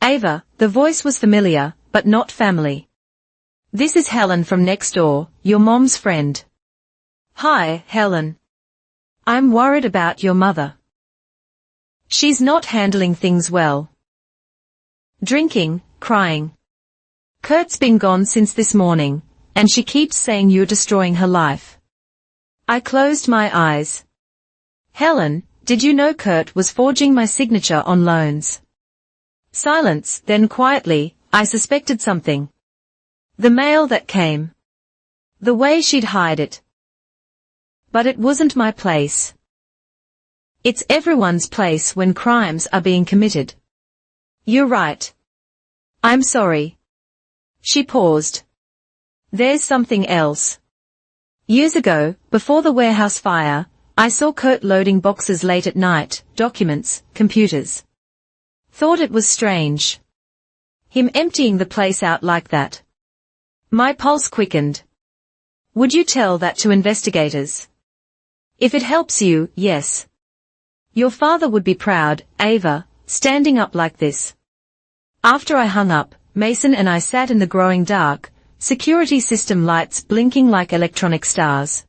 Ava, the voice was familiar, but not family. This is Helen from next door, your mom's friend. Hi, Helen. I'm worried about your mother. She's not handling things well. Drinking, crying. Kurt's been gone since this morning, and she keeps saying you're destroying her life. I closed my eyes. Helen, did you know Kurt was forging my signature on loans? Silence, then quietly, I suspected something. The mail that came. The way she'd hide it. But it wasn't my place. It's everyone's place when crimes are being committed. You're right. I'm sorry. She paused. There's something else. Years ago, before the warehouse fire, I saw Kurt loading boxes late at night, documents, computers. Thought it was strange. Him emptying the place out like that. My pulse quickened. Would you tell that to investigators? If it helps you, yes. Your father would be proud, Ava, standing up like this. After I hung up, Mason and I sat in the growing dark, security system lights blinking like electronic stars.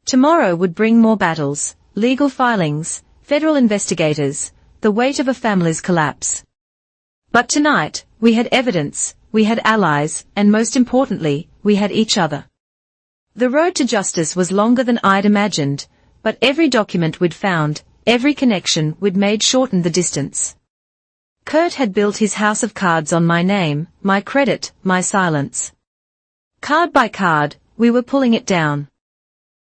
Tomorrow would bring more battles, legal filings, federal investigators, the weight of a family's collapse. But tonight, we had evidence, we had allies, and most importantly, we had each other. The road to justice was longer than I'd imagined, but every document we'd found, every connection we'd made shortened the distance. Kurt had built his house of cards on my name, my credit, my silence. Card by card, we were pulling it down.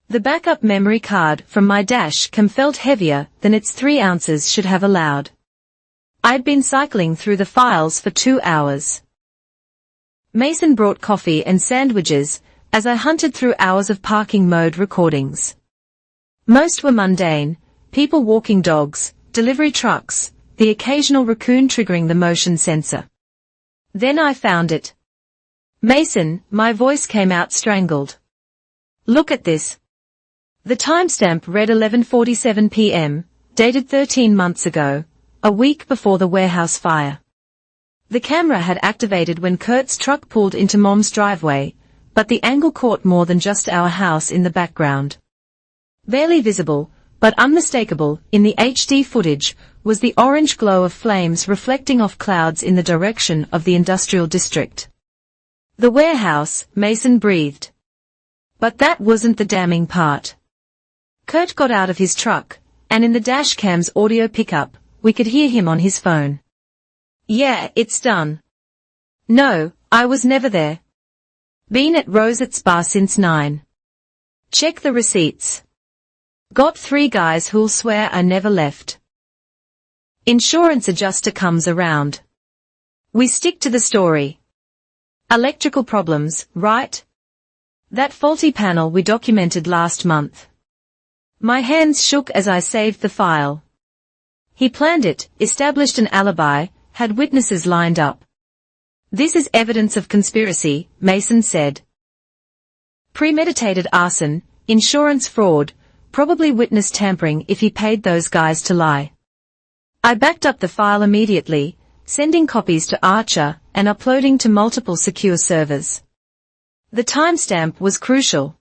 The backup memory card from my Dashcam felt heavier than its 3 ounces should have allowed. I'd been cycling through the files for 2 hours. Mason brought coffee and sandwiches as I hunted through hours of parking mode recordings. Most were mundane, people walking dogs, delivery trucks, the occasional raccoon triggering the motion sensor. Then I found it. Mason, my voice came out strangled. Look at this. The timestamp read 11:47 p.m., dated 13 months ago, a week before the warehouse fire. The camera had activated when Kurt's truck pulled into Mom's driveway, but the angle caught more than just our house in the background. Barely visible, but unmistakable, in the HD footage, was the orange glow of flames reflecting off clouds in the direction of the industrial district. The warehouse, Mason breathed. But that wasn't the damning part. Kurt got out of his truck, and in the Dashcam's audio pickup, we could hear him on his phone. Yeah, it's done. No, I was never there. Been at Rosette's bar since 9. Check the receipts. Got 3 guys who'll swear I never left. Insurance adjuster comes around. We stick to the story. Electrical problems, right? That faulty panel we documented last month. My hands shook as I saved the file. He planned it, established an alibi, had witnesses lined up. This is evidence of conspiracy, Mason said. Premeditated arson, insurance fraud, probably witness tampering if he paid those guys to lie. I backed up the file immediately, sending copies to Archer and uploading to multiple secure servers. The timestamp was crucial.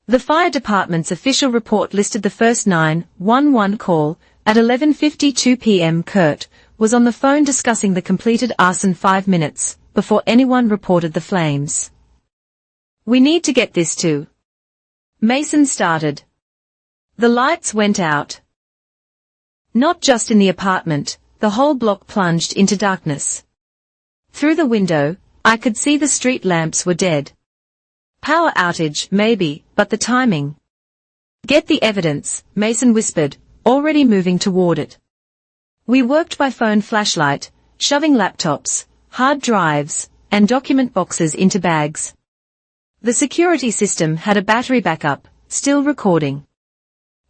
The fire department's official report listed the first 911 call at 11:52 p.m. Kurt was on the phone discussing the completed arson 5 minutes before anyone reported the flames. We need to get this to. Mason started. The lights went out. Not just in the apartment, the whole block plunged into darkness. Through the window, I could see the street lamps were dead. Power outage, maybe, but the timing. Get the evidence, Mason whispered, already moving toward it. We worked by phone flashlight, shoving laptops, hard drives, and document boxes into bags. The security system had a battery backup, still recording.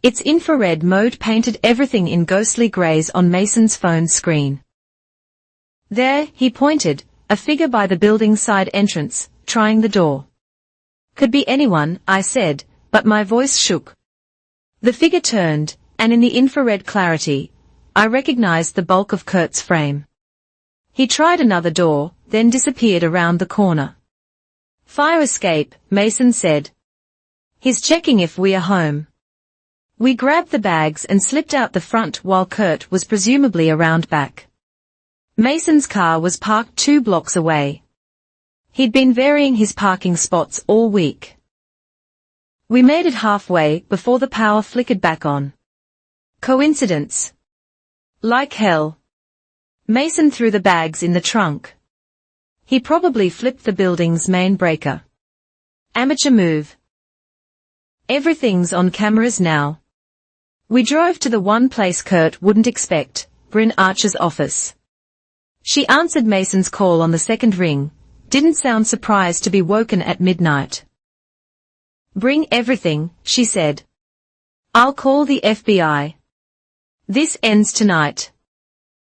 Its infrared mode painted everything in ghostly grays on Mason's phone screen. There, he pointed, a figure by the building's side entrance, trying the door. Could be anyone, I said, but my voice shook. The figure turned, and in the infrared clarity, I recognized the bulk of Kurt's frame. He tried another door, then disappeared around the corner. Fire escape, Mason said. He's checking if we are home. We grabbed the bags and slipped out the front while Kurt was presumably around back. Mason's car was parked 2 blocks away. He'd been varying his parking spots all week. We made it halfway before the power flickered back on. Coincidence? Like hell. Mason threw the bags in the trunk. He probably flipped the building's main breaker. Amateur move. Everything's on cameras now. We drove to the one place Kurt wouldn't expect, Bryn Archer's office. She answered Mason's call on the second ring, didn't sound surprised to be woken at midnight. Bring everything, she said. I'll call the FBI. This ends tonight.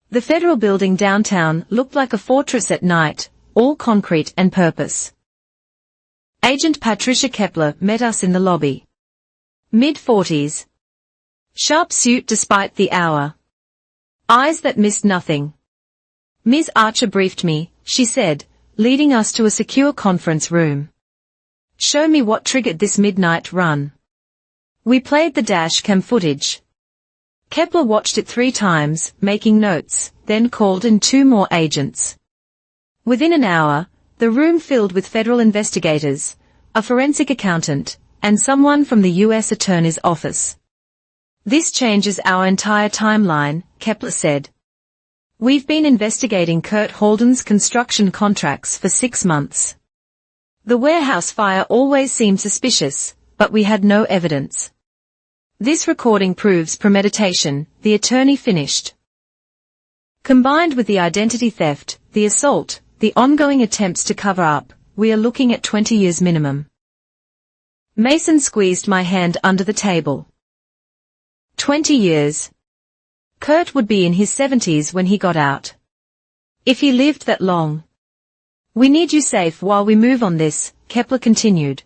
The federal building downtown looked like a fortress at night, all concrete and purpose. Agent Patricia Kepler met us in the lobby. Mid-40s. Sharp suit despite the hour. Eyes that missed nothing. Ms. Archer briefed me, she said, leading us to a secure conference room. Show me what triggered this midnight run. We played the Dashcam footage. Kepler watched it 3 times, making notes, then called in 2 more agents. Within an hour, the room filled with federal investigators, a forensic accountant, and someone from the U.S. Attorney's Office. This changes our entire timeline, Kepler said. We've been investigating Kurt Halden's construction contracts for 6 months. The warehouse fire always seemed suspicious, but we had no evidence. This recording proves premeditation, the attorney finished. Combined with the identity theft, the assault, the ongoing attempts to cover up, we are looking at 20 years minimum. Mason squeezed my hand under the table. 20 years. Kurt would be in his 70s when he got out. If he lived that long. We need you safe while we move on this, Kepler continued.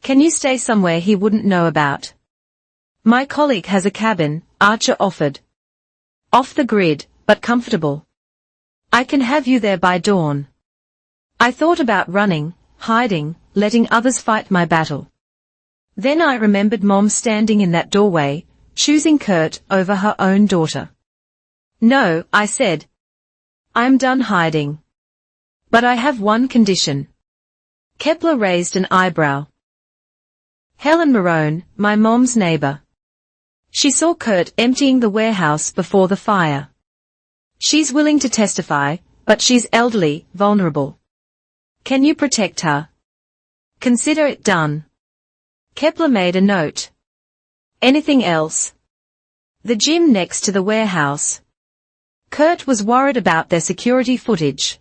Can you stay somewhere he wouldn't know about? My colleague has a cabin, Archer offered. Off the grid, but comfortable. I can have you there by dawn. I thought about running, hiding, letting others fight my battle. Then I remembered Mom standing in that doorway, choosing Kurt over her own daughter. No, I said. I'm done hiding. But I have one condition. Kepler raised an eyebrow. Helen Marone, my mom's neighbor. She saw Kurt emptying the warehouse before the fire. She's willing to testify, but she's elderly, vulnerable. Can you protect her? Consider it done. Kepler made a note. Anything else? The gym next to the warehouse. Kurt was worried about their security footage.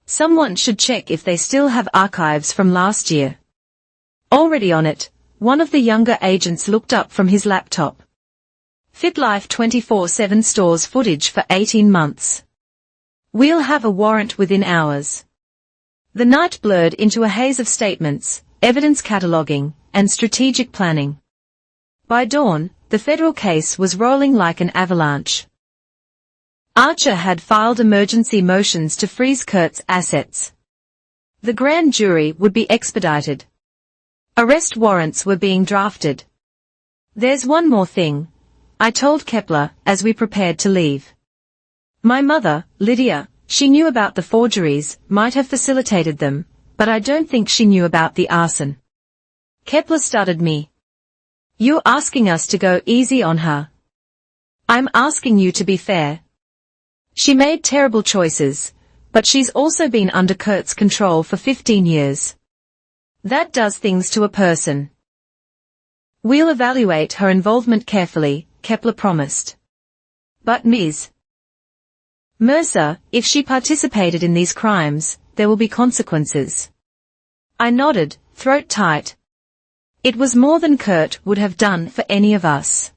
Someone should check if they still have archives from last year. Already on it, one of the younger agents looked up from his laptop. FitLife 24/7 stores footage for 18 months. We'll have a warrant within hours. The night blurred into a haze of statements, evidence cataloging, and strategic planning. By dawn, the federal case was rolling like an avalanche. Archer had filed emergency motions to freeze Kurt's assets. The grand jury would be expedited. Arrest warrants were being drafted. There's one more thing, I told Kepler as we prepared to leave. My mother, Lydia, she knew about the forgeries, might have facilitated them, but I don't think she knew about the arson. Kepler started me. You're asking us to go easy on her. I'm asking you to be fair. She made terrible choices, but she's also been under Kurt's control for 15 years. That does things to a person. We'll evaluate her involvement carefully, Kepler promised. But Ms. Mercer, if she participated in these crimes, there will be consequences. I nodded, throat tight. It was more than Kurt would have done for any of us.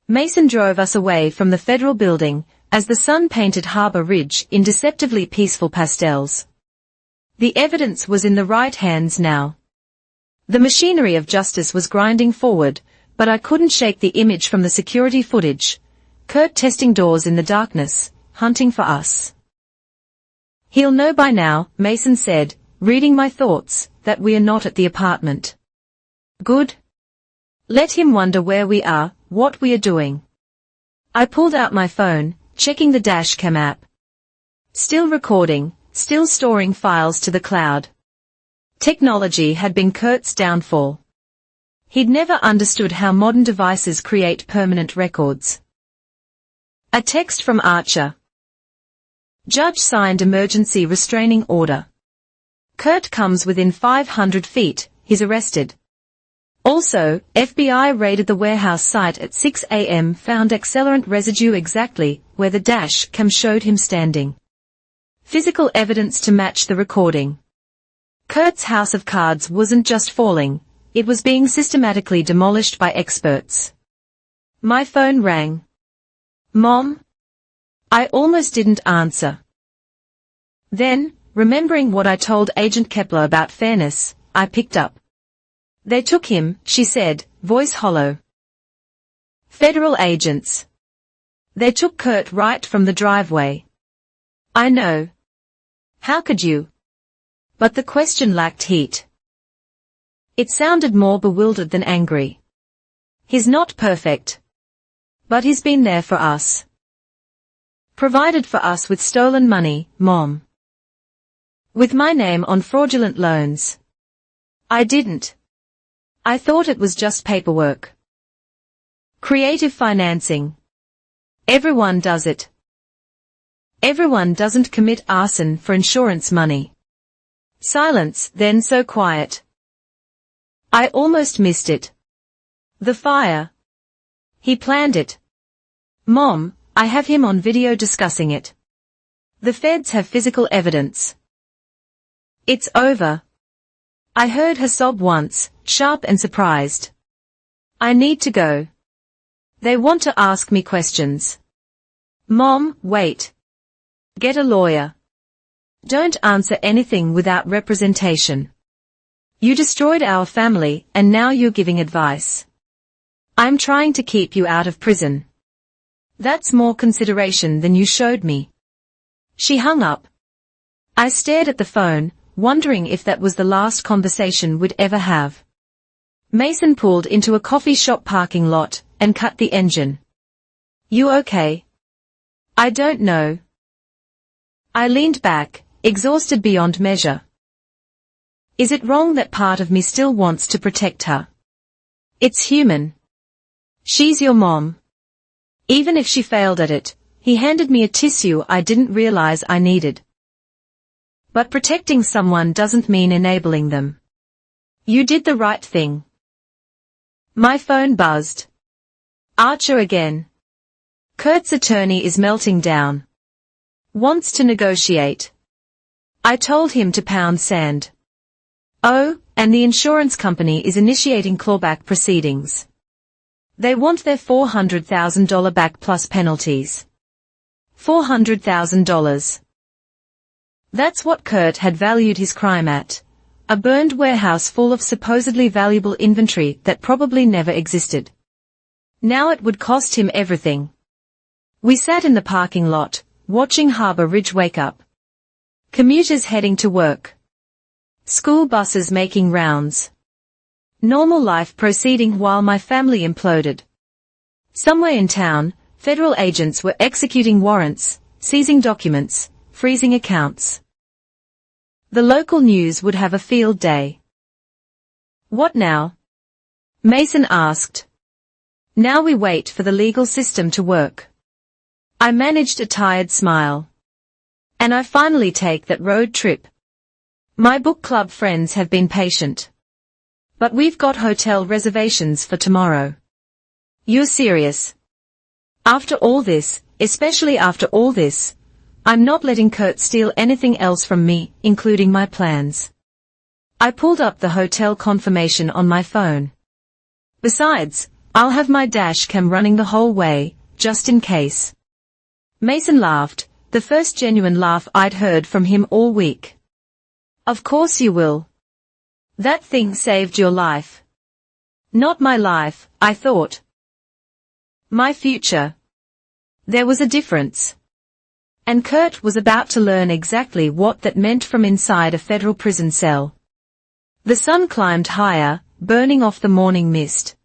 Mason drove us away from the federal building, as the sun painted Harbor Ridge in deceptively peaceful pastels. The evidence was in the right hands now. The machinery of justice was grinding forward, but I couldn't shake the image from the security footage. Kurt testing doors in the darkness, hunting for us. He'll know by now, Mason said, reading my thoughts, that we are not at the apartment. Good. Let him wonder where we are, what we are doing. I pulled out my phone, checking the Dashcam app. Still recording, still storing files to the cloud. Technology had been Kurt's downfall. He'd never understood how modern devices create permanent records. A text from Archer. Judge signed emergency restraining order. Kurt comes within 500 feet, he's arrested. Also, FBI raided the warehouse site at 6 a.m. found accelerant residue exactly where the Dashcam showed him standing. Physical evidence to match the recording. Kurt's house of cards wasn't just falling, it was being systematically demolished by experts. My phone rang. Mom? I almost didn't answer. Then, remembering what I told Agent Kepler about fairness, I picked up. They took him, she said, voice hollow. Federal agents. They took Kurt right from the driveway. I know. How could you? But the question lacked heat. It sounded more bewildered than angry. He's not perfect. But he's been there for us. Provided for us with stolen money, Mom. With my name on fraudulent loans. I didn't. I thought it was just paperwork. Creative financing. Everyone does it. Everyone doesn't commit arson for insurance money. Silence, then so quiet. I almost missed it. The fire. He planned it. Mom, I have him on video discussing it. The feds have physical evidence. It's over. I heard her sob once, sharp and surprised. I need to go. They want to ask me questions. Mom, wait. Get a lawyer. Don't answer anything without representation. You destroyed our family and now you're giving advice. I'm trying to keep you out of prison. That's more consideration than you showed me. She hung up. I stared at the phone, wondering if that was the last conversation we'd ever have. Mason pulled into a coffee shop parking lot and cut the engine. You okay? I don't know. I leaned back, exhausted beyond measure. Is it wrong that part of me still wants to protect her? It's human. She's your mom. Even if she failed at it, he handed me a tissue I didn't realize I needed. But protecting someone doesn't mean enabling them. You did the right thing. My phone buzzed. Archer again. Kurt's attorney is melting down. Wants to negotiate. I told him to pound sand. Oh, and the insurance company is initiating clawback proceedings. They want their $400,000 back plus penalties. $400,000. That's what Kurt had valued his crime at. A burned warehouse full of supposedly valuable inventory that probably never existed. Now it would cost him everything. We sat in the parking lot, watching Harbor Ridge wake up. Commuters heading to work. School buses making rounds. Normal life proceeding while my family imploded. Somewhere in town, federal agents were executing warrants, seizing documents, freezing accounts. The local news would have a field day. What now? Mason asked. Now we wait for the legal system to work. I managed a tired smile. And I finally take that road trip. My book club friends have been patient. But we've got hotel reservations for tomorrow. You're serious? After all this, especially after all this, I'm not letting Kurt steal anything else from me, including my plans. I pulled up the hotel confirmation on my phone. Besides, I'll have my Dashcam running the whole way, just in case. Mason laughed, the first genuine laugh I'd heard from him all week. Of course you will. That thing saved your life. Not my life, I thought. My future. There was a difference. And Kurt was about to learn exactly what that meant from inside a federal prison cell. The sun climbed higher, burning off the morning mist.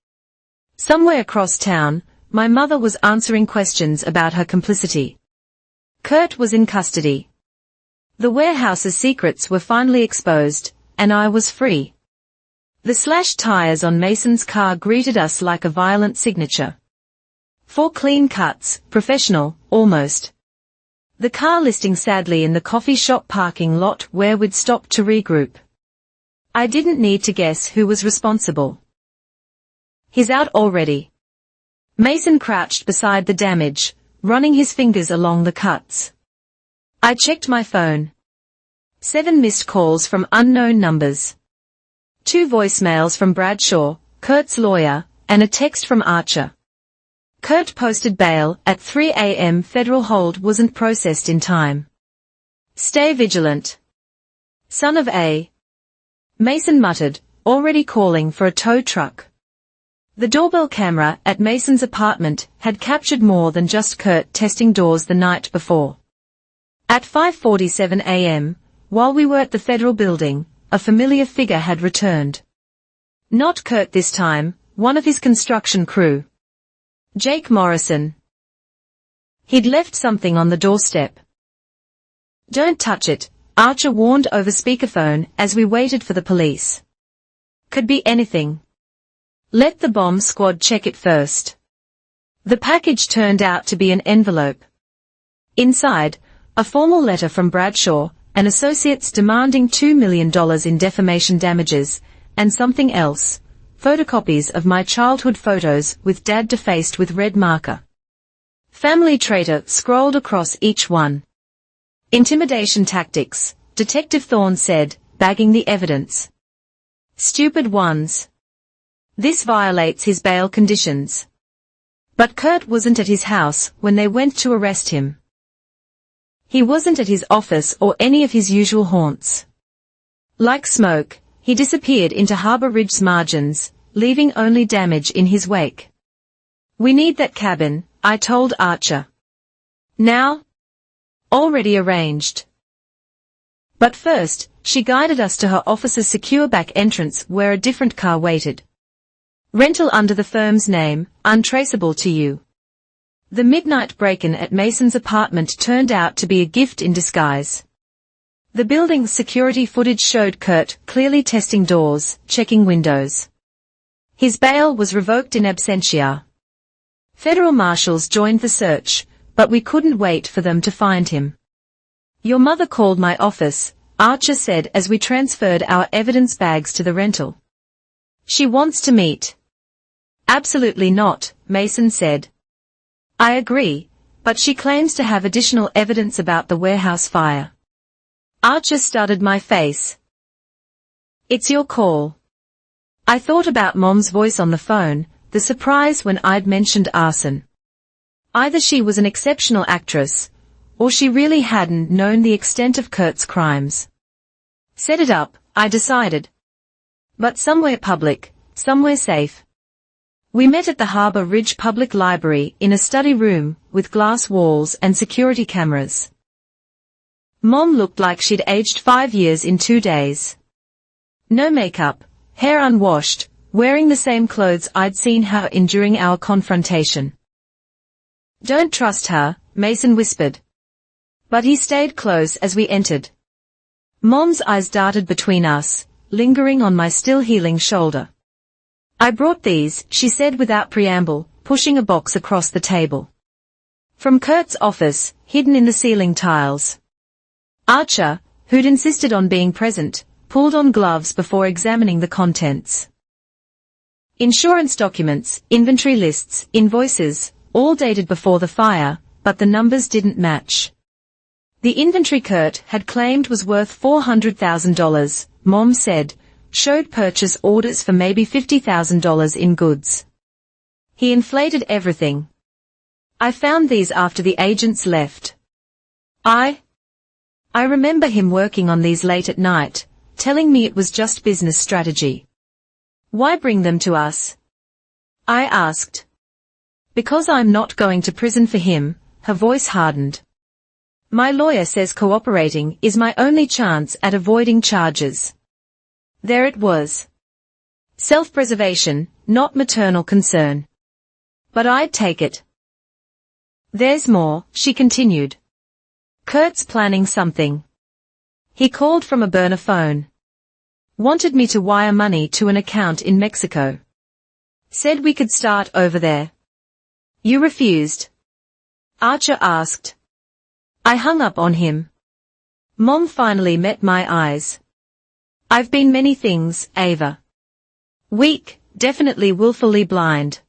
Somewhere across town, my mother was answering questions about her complicity. Kurt was in custody. The warehouse's secrets were finally exposed, and I was free. The slashed tires on Mason's car greeted us like a violent signature. 4 clean cuts, professional, almost. The car listing sadly in the coffee shop parking lot where we'd stopped to regroup. I didn't need to guess who was responsible. He's out already. Mason crouched beside the damage, running his fingers along the cuts. I checked my phone. 7 missed calls from unknown numbers. 2 voicemails from Bradshaw, Kurt's lawyer, and a text from Archer. Kurt posted bail at 3 a.m. Federal hold wasn't processed in time. Stay vigilant. Son of A. Mason muttered, already calling for a tow truck. The doorbell camera at Mason's apartment had captured more than just Kurt testing doors the night before. At 5:47 a.m., while we were at the federal building, a familiar figure had returned. Not Kurt this time, one of his construction crew. Jake Morrison. He'd left something on the doorstep. Don't touch it, Archer warned over speakerphone as we waited for the police. Could be anything. Let the bomb squad check it first. The package turned out to be an envelope. Inside, a formal letter from Bradshaw and Associates demanding $2 million in defamation damages, and something else, photocopies of my childhood photos with Dad defaced with red marker. Family traitor scrolled across each one. Intimidation tactics, Detective Thorne said, bagging the evidence. Stupid ones. This violates his bail conditions. But Kurt wasn't at his house when they went to arrest him. He wasn't at his office or any of his usual haunts. Like smoke, he disappeared into Harbor Ridge's margins, leaving only damage in his wake. We need that cabin, I told Archer. Now? Already arranged. But first, she guided us to her office's secure back entrance where a different car waited. Rental under the firm's name, untraceable to you. The midnight break-in at Mason's apartment turned out to be a gift in disguise. The building's security footage showed Kurt clearly testing doors, checking windows. His bail was revoked in absentia. Federal marshals joined the search, but we couldn't wait for them to find him. Your mother called my office, Archer said as we transferred our evidence bags to the rental. She wants to meet. Absolutely not, Mason said. I agree, but she claims to have additional evidence about the warehouse fire. Archer studied my face. It's your call. I thought about Mom's voice on the phone, the surprise when I'd mentioned arson. Either she was an exceptional actress, or she really hadn't known the extent of Kurt's crimes. Set it up, I decided. But somewhere public, somewhere safe. We met at the Harbor Ridge Public Library in a study room with glass walls and security cameras. Mom looked like she'd aged 5 years in 2 days. No makeup, hair unwashed, wearing the same clothes I'd seen her in during our confrontation. Don't trust her, Mason whispered. But he stayed close as we entered. Mom's eyes darted between us, lingering on my still healing shoulder. I brought these, she said without preamble, pushing a box across the table. From Kurt's office, hidden in the ceiling tiles. Archer, who'd insisted on being present, pulled on gloves before examining the contents. Insurance documents, inventory lists, invoices, all dated before the fire, but the numbers didn't match. The inventory Kurt had claimed was worth $400,000, Mom said, showed purchase orders for maybe $50,000 in goods. He inflated everything. I found these after the agents left. I remember him working on these late at night, telling me it was just business strategy. Why bring them to us? I asked. Because I'm not going to prison for him, her voice hardened. My lawyer says cooperating is my only chance at avoiding charges. There it was. Self-preservation, not maternal concern. But I'd take it. There's more, she continued. Kurt's planning something. He called from a burner phone. Wanted me to wire money to an account in Mexico. Said we could start over there. You refused? Archer asked. I hung up on him. Mom finally met my eyes. I've been many things, Ava. Weak, definitely willfully blind.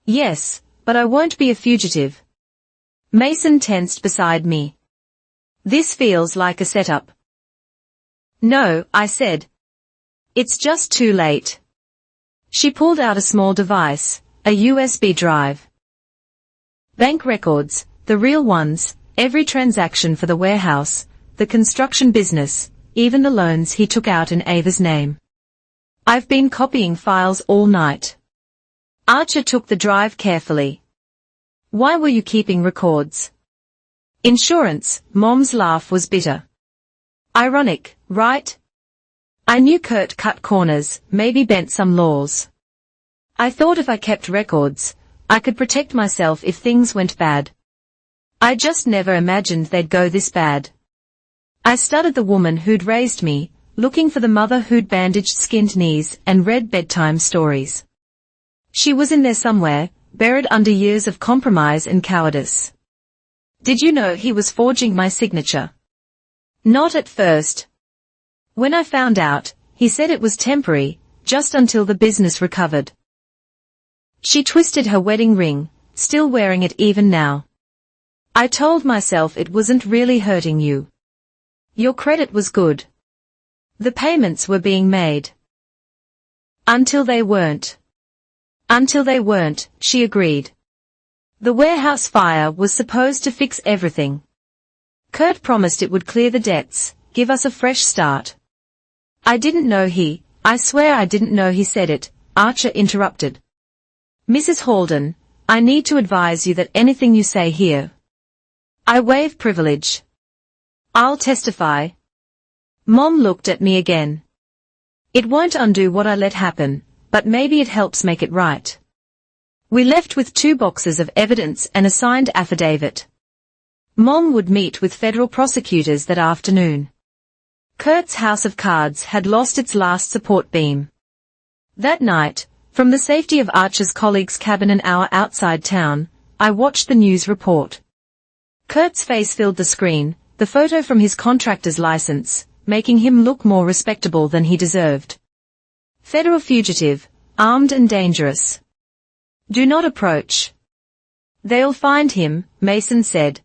Yes, but I won't be a fugitive. Mason tensed beside me. This feels like a setup. No, I said. It's just too late. She pulled out a small device, a USB drive. Bank records, the real ones, every transaction for the warehouse, the construction business, even the loans he took out in Ava's name. I've been copying files all night. Archer took the drive carefully. Why were you keeping records? Insurance. Mom's laugh was bitter. Ironic, right? I knew Kurt cut corners, maybe bent some laws. I thought if I kept records, I could protect myself if things went bad. I just never imagined they'd go this bad. I studied the woman who'd raised me, looking for the mother who'd bandaged skinned knees and read bedtime stories. She was in there somewhere, buried under years of compromise and cowardice. Did you know he was forging my signature? Not at first. When I found out, he said it was temporary, just until the business recovered. She twisted her wedding ring, still wearing it even now. I told myself it wasn't really hurting you. Your credit was good. The payments were being made. Until they weren't. Until they weren't, she agreed. The warehouse fire was supposed to fix everything. Kurt promised it would clear the debts, give us a fresh start. I swear I didn't know he said it, Archer interrupted. Mrs. Halden, I need to advise you that anything you say here. I waive privilege. I'll testify. Mom looked at me again. It won't undo what I let happen, but maybe it helps make it right. We left with 2 boxes of evidence and a signed affidavit. Mom would meet with federal prosecutors that afternoon. Kurt's house of cards had lost its last support beam. That night, from the safety of Archer's colleague's cabin an hour outside town, I watched the news report. Kurt's face filled the screen, the photo from his contractor's license, making him look more respectable than he deserved. Federal fugitive, armed and dangerous. Do not approach. They'll find him, Mason said.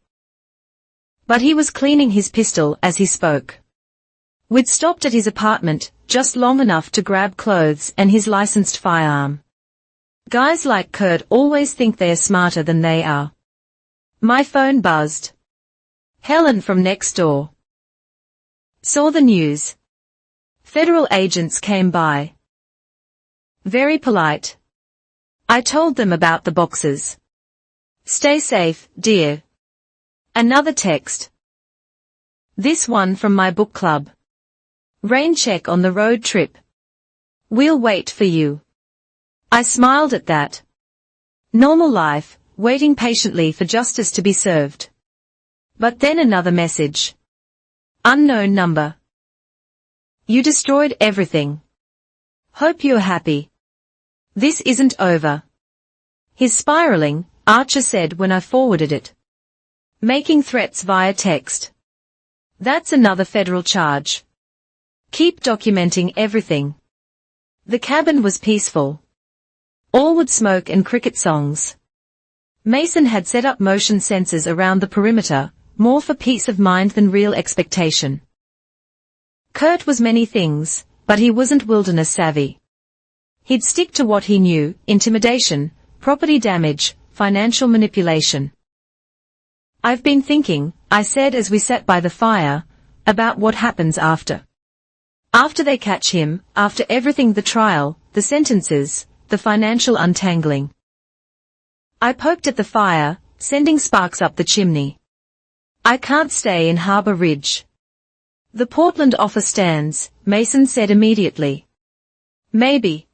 But he was cleaning his pistol as he spoke. We'd stopped at his apartment, just long enough to grab clothes and his licensed firearm. Guys like Kurt always think they're smarter than they are. My phone buzzed. Helen from next door. Saw the news. Federal agents came by. Very polite. I told them about the boxes. Stay safe, dear. Another text. This one from my book club. Rain check on the road trip. We'll wait for you. I smiled at that. Normal life, waiting patiently for justice to be served. But then another message. Unknown number. You destroyed everything. Hope you're happy. This isn't over. He's spiraling, Archer said when I forwarded it. Making threats via text. That's another federal charge. Keep documenting everything. The cabin was peaceful. All wood smoke and cricket songs. Mason had set up motion sensors around the perimeter, more for peace of mind than real expectation. Kurt was many things, but he wasn't wilderness savvy. He'd stick to what he knew: intimidation, property damage, financial manipulation. I've been thinking, I said as we sat by the fire, about what happens after. After they catch him, after everything, the trial, the sentences, the financial untangling. I poked at the fire, sending sparks up the chimney. I can't stay in Harbour Ridge. The Portland offer stands, Mason said immediately. Maybe.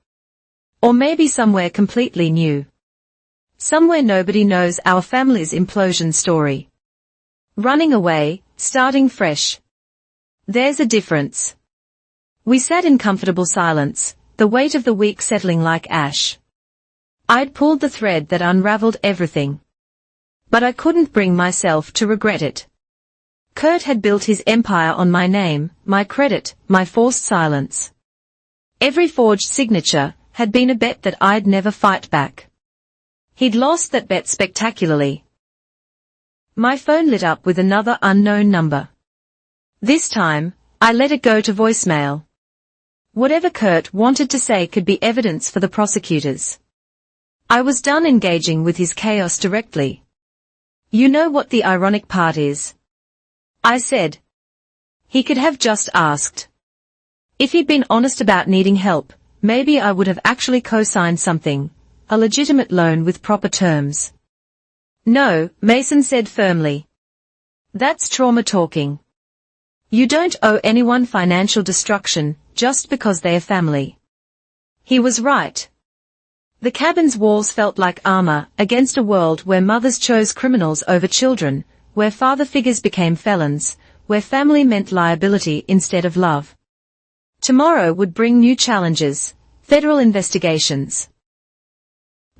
Or maybe somewhere completely new. Somewhere nobody knows our family's implosion story. Running away, starting fresh. There's a difference. We sat in comfortable silence, the weight of the week settling like ash. I'd pulled the thread that unraveled everything. But I couldn't bring myself to regret it. Kurt had built his empire on my name, my credit, my forced silence. Every forged signature had been a bet that I'd never fight back. He'd lost that bet spectacularly. My phone lit up with another unknown number. This time, I let it go to voicemail. Whatever Kurt wanted to say could be evidence for the prosecutors. I was done engaging with his chaos directly. You know what the ironic part is? I said. He could have just asked. If he'd been honest about needing help, maybe I would have actually co-signed something, a legitimate loan with proper terms. No, Mason said firmly. That's trauma talking. You don't owe anyone financial destruction just because they're family. He was right. The cabin's walls felt like armor against a world where mothers chose criminals over children, where father figures became felons, where family meant liability instead of love. Tomorrow would bring new challenges, federal investigations,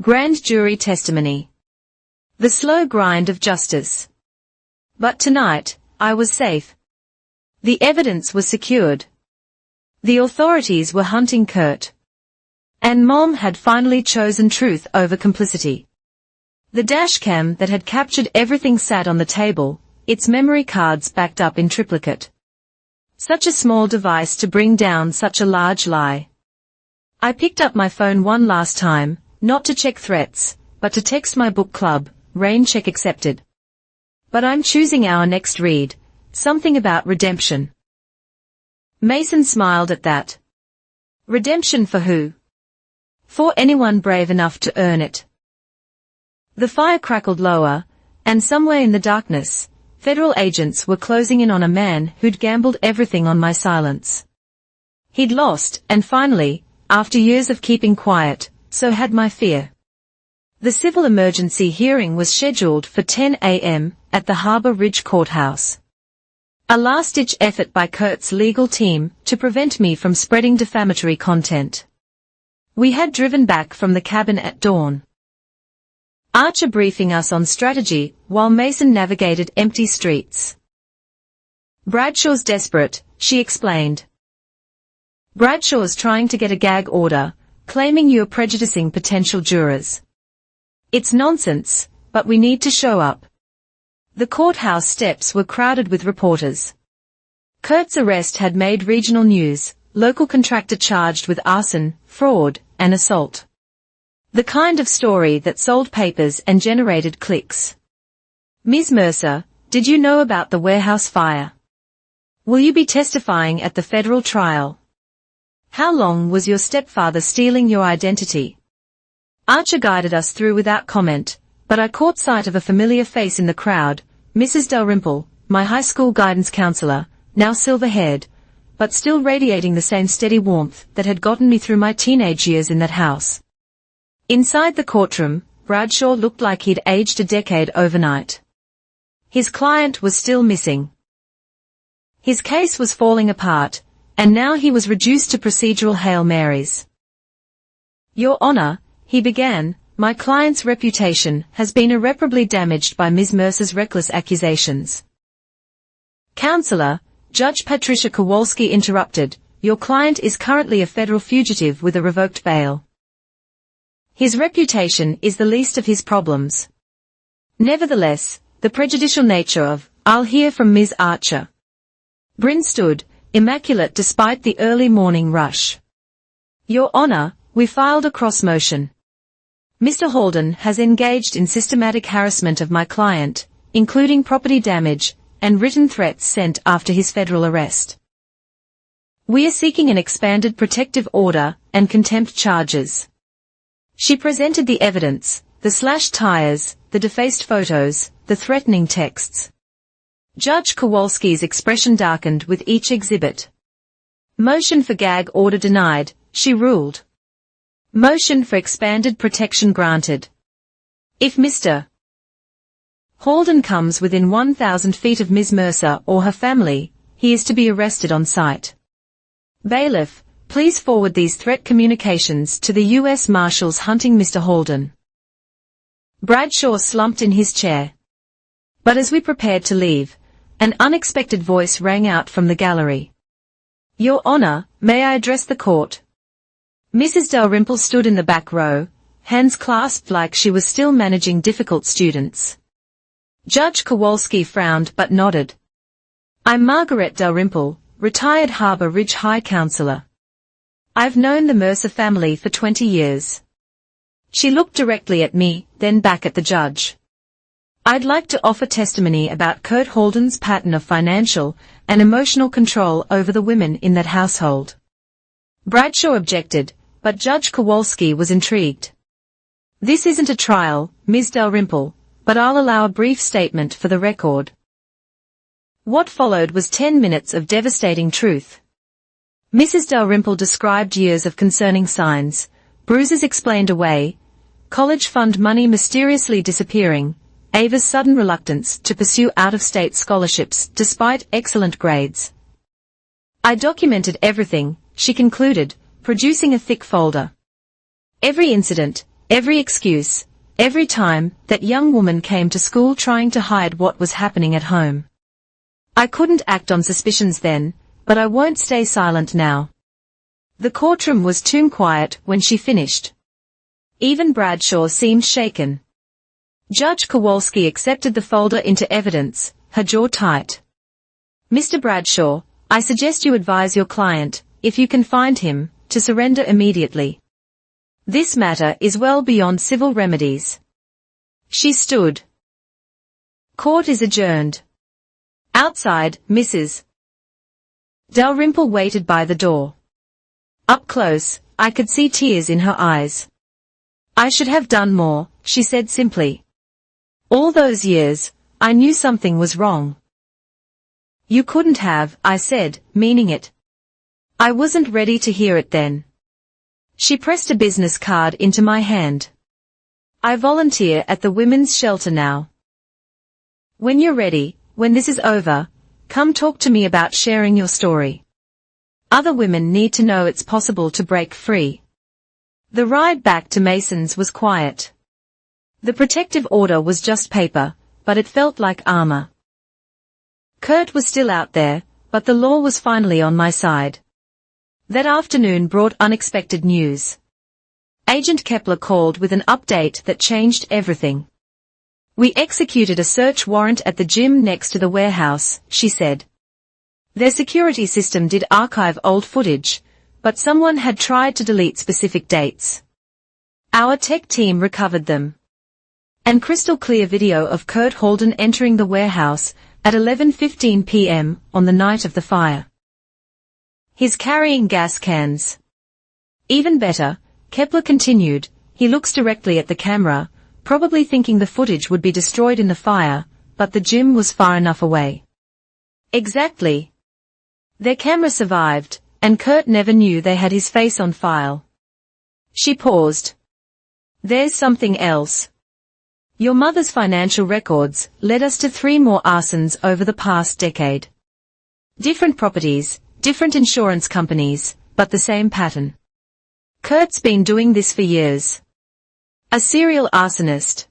grand jury testimony, the slow grind of justice. But tonight, I was safe. The evidence was secured. The authorities were hunting Kurt. And Mom had finally chosen truth over complicity. The dashcam that had captured everything sat on the table, its memory cards backed up in triplicate. Such a small device to bring down such a large lie. I picked up my phone one last time, not to check threats, but to text my book club, rain check accepted. But I'm choosing our next read, something about redemption. Mason smiled at that. Redemption for who? For anyone brave enough to earn it. The fire crackled lower, and somewhere in the darkness, federal agents were closing in on a man who'd gambled everything on my silence. He'd lost, and finally, after years of keeping quiet, so had my fear. The civil emergency hearing was scheduled for 10 a.m. at the Harbor Ridge Courthouse. A last-ditch effort by Kurt's legal team to prevent me from spreading defamatory content. We had driven back from the cabin at dawn. Archer briefing us on strategy while Mason navigated empty streets. Bradshaw's desperate, she explained. Bradshaw's trying to get a gag order, claiming you're prejudicing potential jurors. It's nonsense, but we need to show up. The courthouse steps were crowded with reporters. Kurt's arrest had made regional news, local contractor charged with arson, fraud, and assault. The kind of story that sold papers and generated clicks. Ms. Mercer, did you know about the warehouse fire? Will you be testifying at the federal trial? How long was your stepfather stealing your identity? Archer guided us through without comment, but I caught sight of a familiar face in the crowd, Mrs. Dalrymple, my high school guidance counselor, now silver-haired, but still radiating the same steady warmth that had gotten me through my teenage years in that house. Inside the courtroom, Bradshaw looked like he'd aged a decade overnight. His client was still missing. His case was falling apart, and now he was reduced to procedural Hail Marys. Your Honor, he began, my client's reputation has been irreparably damaged by Ms. Mercer's reckless accusations. Counselor, Judge Patricia Kowalski interrupted, your client is currently a federal fugitive with a revoked bail. His reputation is the least of his problems. Nevertheless, the prejudicial nature of, I'll hear from Ms. Archer. Bryn stood, immaculate despite the early morning rush. Your Honor, we filed a cross motion. Mr. Holden has engaged in systematic harassment of my client, including property damage, and written threats sent after his federal arrest. We are seeking an expanded protective order and contempt charges. She presented the evidence, the slashed tires, the defaced photos, the threatening texts. Judge Kowalski's expression darkened with each exhibit. Motion for gag order denied, she ruled. Motion for expanded protection granted. If Mr. Holden comes within 1,000 feet of Ms. Mercer or her family, he is to be arrested on sight. Bailiff, please forward these threat communications to the U.S. Marshals hunting Mr. Holden. Bradshaw slumped in his chair. But as we prepared to leave, an unexpected voice rang out from the gallery. Your Honor, may I address the court? Mrs. Dalrymple stood in the back row, hands clasped like she was still managing difficult students. Judge Kowalski frowned but nodded. I'm Margaret Dalrymple, retired Harbor Ridge High Counselor. I've known the Mercer family for 20 years. She looked directly at me, then back at the judge. I'd like to offer testimony about Kurt Holden's pattern of financial and emotional control over the women in that household. Bradshaw objected, but Judge Kowalski was intrigued. This isn't a trial, Ms. Dalrymple, but I'll allow a brief statement for the record. What followed was 10 minutes of devastating truth. Mrs. Dalrymple described years of concerning signs, bruises explained away, college fund money mysteriously disappearing, Ava's sudden reluctance to pursue out-of-state scholarships despite excellent grades. I documented everything, she concluded, producing a thick folder. Every incident, every excuse, every time that young woman came to school trying to hide what was happening at home. I couldn't act on suspicions then, but I won't stay silent now. The courtroom was tomb quiet when she finished. Even Bradshaw seemed shaken. Judge Kowalski accepted the folder into evidence, her jaw tight. Mr. Bradshaw, I suggest you advise your client, if you can find him, to surrender immediately. This matter is well beyond civil remedies. She stood. Court is adjourned. Outside, Mrs. Dalrymple waited by the door. Up close, I could see tears in her eyes. I should have done more, she said simply. All those years, I knew something was wrong. You couldn't have, I said, meaning it. I wasn't ready to hear it then. She pressed a business card into my hand. I volunteer at the women's shelter now. When you're ready, when this is over, come talk to me about sharing your story. Other women need to know it's possible to break free. The ride back to Mason's was quiet. The protective order was just paper, but it felt like armor. Kurt was still out there, but the law was finally on my side. That afternoon brought unexpected news. Agent Kepler called with an update that changed everything. We executed a search warrant at the gym next to the warehouse, she said. Their security system did archive old footage, but someone had tried to delete specific dates. Our tech team recovered them. And crystal clear video of Kurt Holden entering the warehouse at 11:15 p.m. on the night of the fire. He's carrying gas cans. Even better, Kepler continued, he looks directly at the camera, probably thinking the footage would be destroyed in the fire, but the gym was far enough away. Exactly. Their camera survived, and Kurt never knew they had his face on file. She paused. There's something else. Your mother's financial records led us to 3 more arsons over the past decade. Different properties, different insurance companies, but the same pattern. Kurt's been doing this for years. A serial arsonist.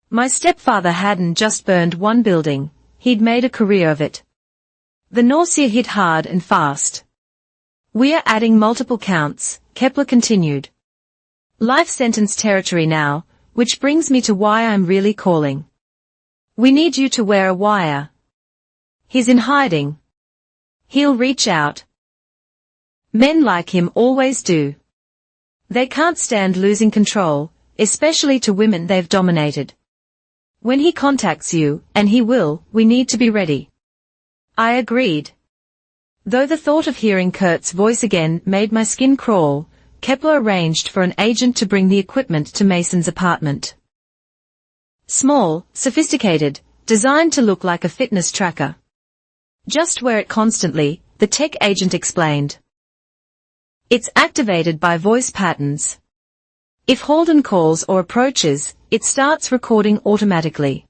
My stepfather hadn't just burned one building, he'd made a career of it. The nausea hit hard and fast. We are adding multiple counts, Kepler continued. Life sentence territory now, which brings me to why I'm really calling. We need you to wear a wire. He's in hiding. He'll reach out. Men like him always do. They can't stand losing control, especially to women they've dominated. When he contacts you, and he will, we need to be ready. I agreed. Though the thought of hearing Kurt's voice again made my skin crawl, Kepler arranged for an agent to bring the equipment to Mason's apartment. Small, sophisticated, designed to look like a fitness tracker. Just wear it constantly, the tech agent explained. It's activated by voice patterns. If Holden calls or approaches, it starts recording automatically.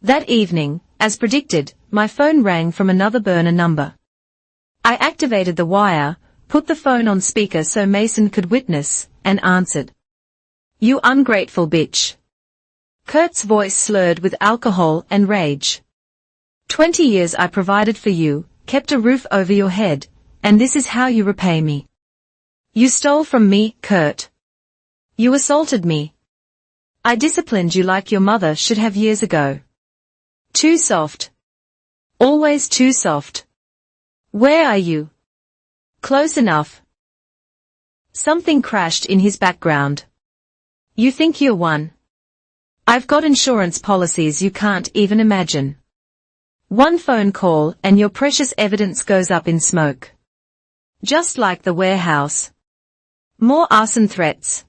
That evening, as predicted, my phone rang from another burner number. I activated the wire, put the phone on speaker so Mason could witness, and answered. You ungrateful bitch. Kurt's voice slurred with alcohol and rage. 20 years I provided for you, kept a roof over your head, and this is how you repay me. You stole from me, Kurt. You assaulted me. I disciplined you like your mother should have years ago. Too soft. Always too soft. Where are you? Close enough. Something crashed in his background. You think you're one. I've got insurance policies you can't even imagine. One phone call and your precious evidence goes up in smoke. Just like the warehouse. More arson threats.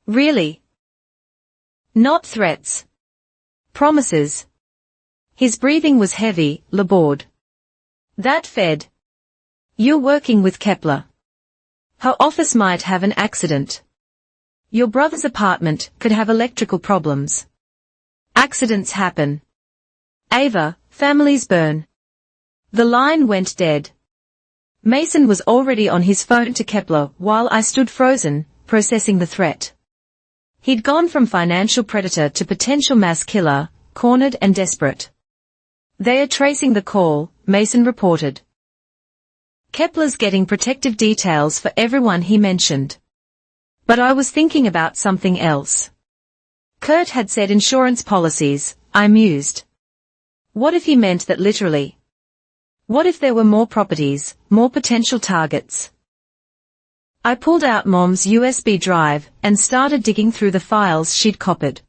Really? Not threats. Promises. His breathing was heavy, labored. That fed. You're working with Kepler. Her office might have an accident. Your brother's apartment could have electrical problems. Accidents happen. Ava, families burn. The line went dead. Mason was already on his phone to Kepler while I stood frozen, processing the threat. He'd gone from financial predator to potential mass killer, cornered and desperate. They are tracing the call, Mason reported. Kepler's getting protective details for everyone he mentioned. But I was thinking about something else. Kurt had said insurance policies, I mused. What if he meant that literally? What if there were more properties, more potential targets? I pulled out Mom's USB drive and started digging through the files she'd copied.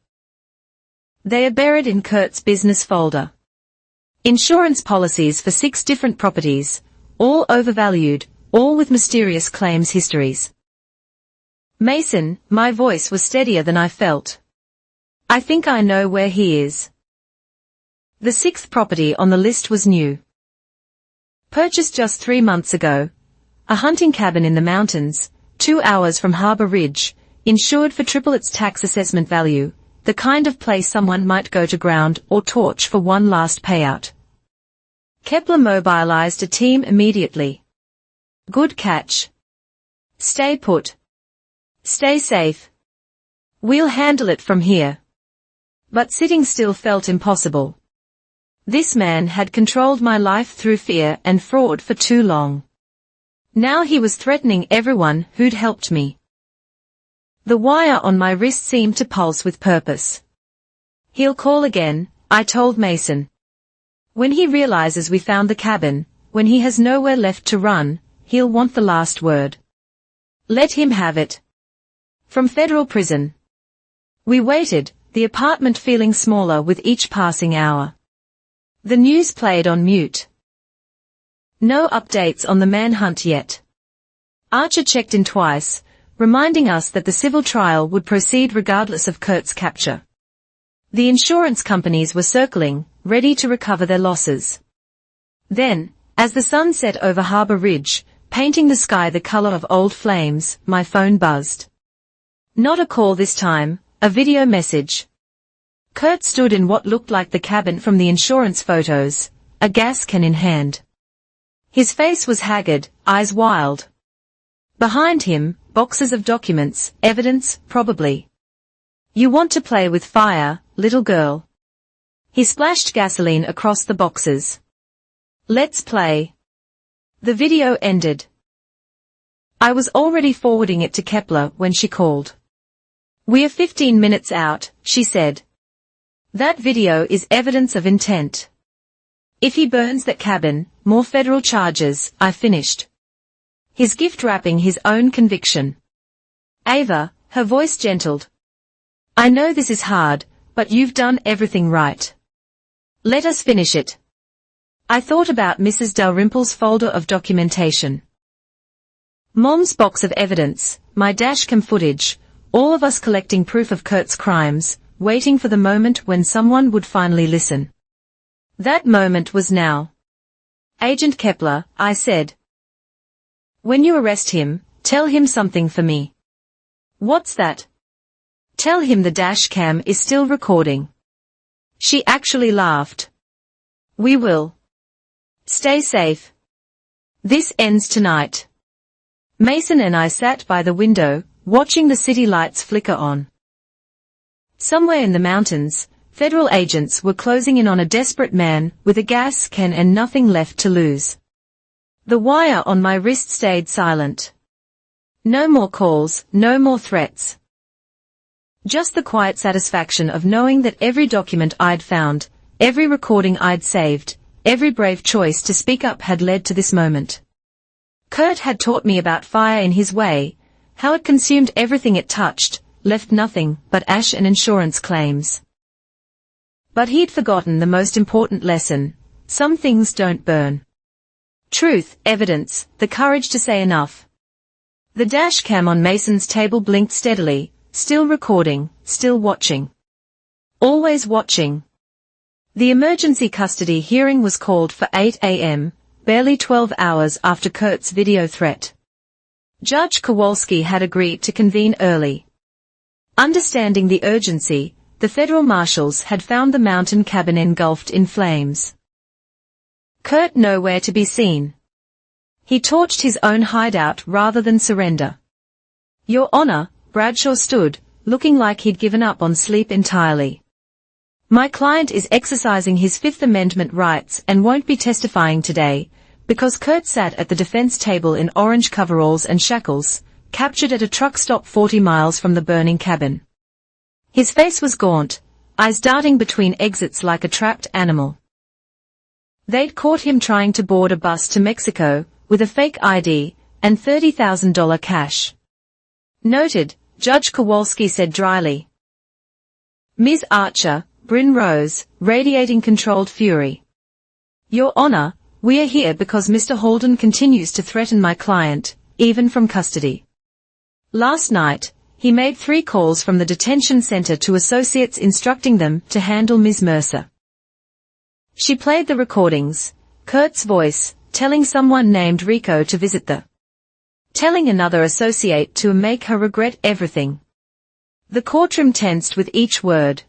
They are buried in Kurt's business folder. Insurance policies for 6 different properties, all overvalued, all with mysterious claims histories. Mason, my voice was steadier than I felt. I think I know where he is. The 6th property on the list was new. Purchased just 3 months ago. A hunting cabin in the mountains, 2 hours from Harbour Ridge, insured for triple its tax assessment value, the kind of place someone might go to ground or torch for one last payout. Kepler mobilized a team immediately. Good catch. Stay put. Stay safe. We'll handle it from here. But sitting still felt impossible. This man had controlled my life through fear and fraud for too long. Now he was threatening everyone who'd helped me. The wire on my wrist seemed to pulse with purpose. He'll call again, I told Mason. When he realizes we found the cabin, when he has nowhere left to run, he'll want the last word. Let him have it. From federal prison. We waited, the apartment feeling smaller with each passing hour. The news played on mute. No updates on the manhunt yet. Archer checked in twice, reminding us that the civil trial would proceed regardless of Kurt's capture. The insurance companies were circling, ready to recover their losses. Then, as the sun set over Harbour Ridge, painting the sky the color of old flames, my phone buzzed. Not a call this time, a video message. Kurt stood in what looked like the cabin from the insurance photos, a gas can in hand. His face was haggard, eyes wild. Behind him, boxes of documents, evidence, probably. You want to play with fire, little girl. He splashed gasoline across the boxes. Let's play. The video ended. I was already forwarding it to Kepler when she called. We're 15 minutes out, she said. That video is evidence of intent. If he burns that cabin, more federal charges, I finished. His gift wrapping his own conviction. Ava, her voice gentled. I know this is hard, but you've done everything right. Let us finish it. I thought about Mrs. Dalrymple's folder of documentation. Mom's box of evidence, my dashcam footage, all of us collecting proof of Kurt's crimes, waiting for the moment when someone would finally listen. That moment was now. Agent Kepler, I said. When you arrest him, tell him something for me. What's that? Tell him the dashcam is still recording. She actually laughed. We will. Stay safe. This ends tonight. Mason and I sat by the window, watching the city lights flicker on. Somewhere in the mountains, federal agents were closing in on a desperate man with a gas can and nothing left to lose. The wire on my wrist stayed silent. No more calls, no more threats. Just the quiet satisfaction of knowing that every document I'd found, every recording I'd saved, every brave choice to speak up had led to this moment. Kurt had taught me about fire in his way, how it consumed everything it touched, left nothing but ash and insurance claims. But he'd forgotten the most important lesson: some things don't burn. Truth, evidence, the courage to say enough. The dash cam on Mason's table blinked steadily, still recording, still watching. Always watching. The emergency custody hearing was called for 8 a.m., barely 12 hours after Kurt's video threat. Judge Kowalski had agreed to convene early. Understanding the urgency, the federal marshals had found the mountain cabin engulfed in flames. Kurt nowhere to be seen. He torched his own hideout rather than surrender. Your Honor, Bradshaw stood, looking like he'd given up on sleep entirely. My client is exercising his Fifth Amendment rights and won't be testifying today, because Kurt sat at the defense table in orange coveralls and shackles, captured at a truck stop 40 miles from the burning cabin. His face was gaunt, eyes darting between exits like a trapped animal. They'd caught him trying to board a bus to Mexico, with a fake ID, and $30,000 cash. Noted, Judge Kowalski said dryly. Ms. Archer, Bryn rose, radiating controlled fury. Your Honor, we are here because Mr. Holden continues to threaten my client, even from custody. Last night, he made 3 calls from the detention center to associates instructing them to handle Ms. Mercer. She played the recordings, Kurt's voice, telling someone named Rico to visit telling another associate to make her regret everything. The courtroom tensed with each word.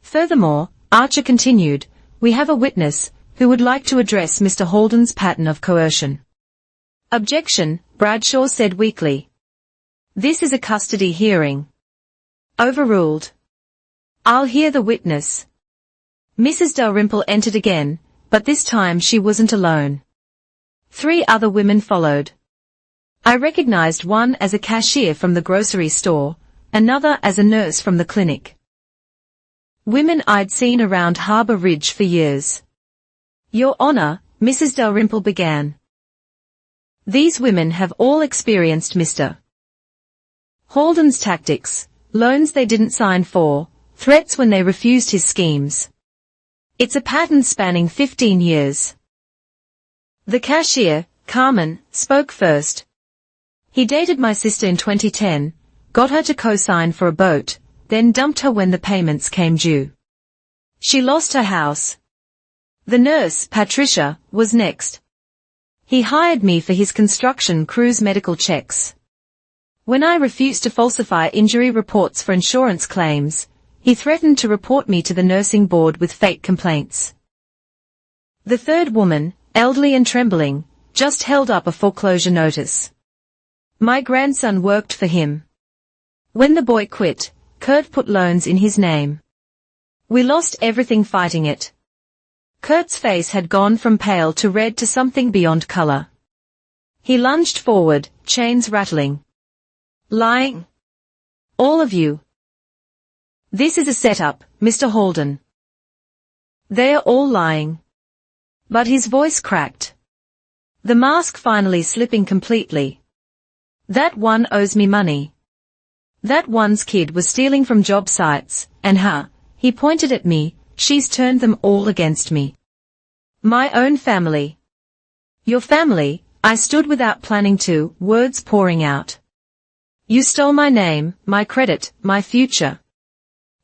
Furthermore, Archer continued, we have a witness who would like to address Mr. Holden's pattern of coercion. Objection, Bradshaw said weakly. This is a custody hearing. Overruled. I'll hear the witness. Mrs. Dalrymple entered again, but this time she wasn't alone. 3 other women followed. I recognized one as a cashier from the grocery store, another as a nurse from the clinic. Women I'd seen around Harbor Ridge for years. Your Honor, Mrs. Dalrymple began. These women have all experienced Mr. Holden's tactics, loans they didn't sign for, threats when they refused his schemes. It's a pattern spanning 15 years. The cashier, Carmen, spoke first. He dated my sister in 2010, got her to co-sign for a boat, then dumped her when the payments came due. She lost her house. The nurse, Patricia, was next. He hired me for his construction crew's medical checks. When I refused to falsify injury reports for insurance claims, he threatened to report me to the nursing board with fake complaints. The third woman, elderly and trembling, just held up a foreclosure notice. My grandson worked for him. When the boy quit, Kurt put loans in his name. We lost everything fighting it. Kurt's face had gone from pale to red to something beyond color. He lunged forward, chains rattling. Lying. All of you. This is a setup, Mr. Holden. They are all lying. But his voice cracked. The mask finally slipping completely. That one owes me money. That one's kid was stealing from job sites, and he pointed at me, she's turned them all against me. My own family. Your family, I stood without planning to, words pouring out. You stole my name, my credit, my future.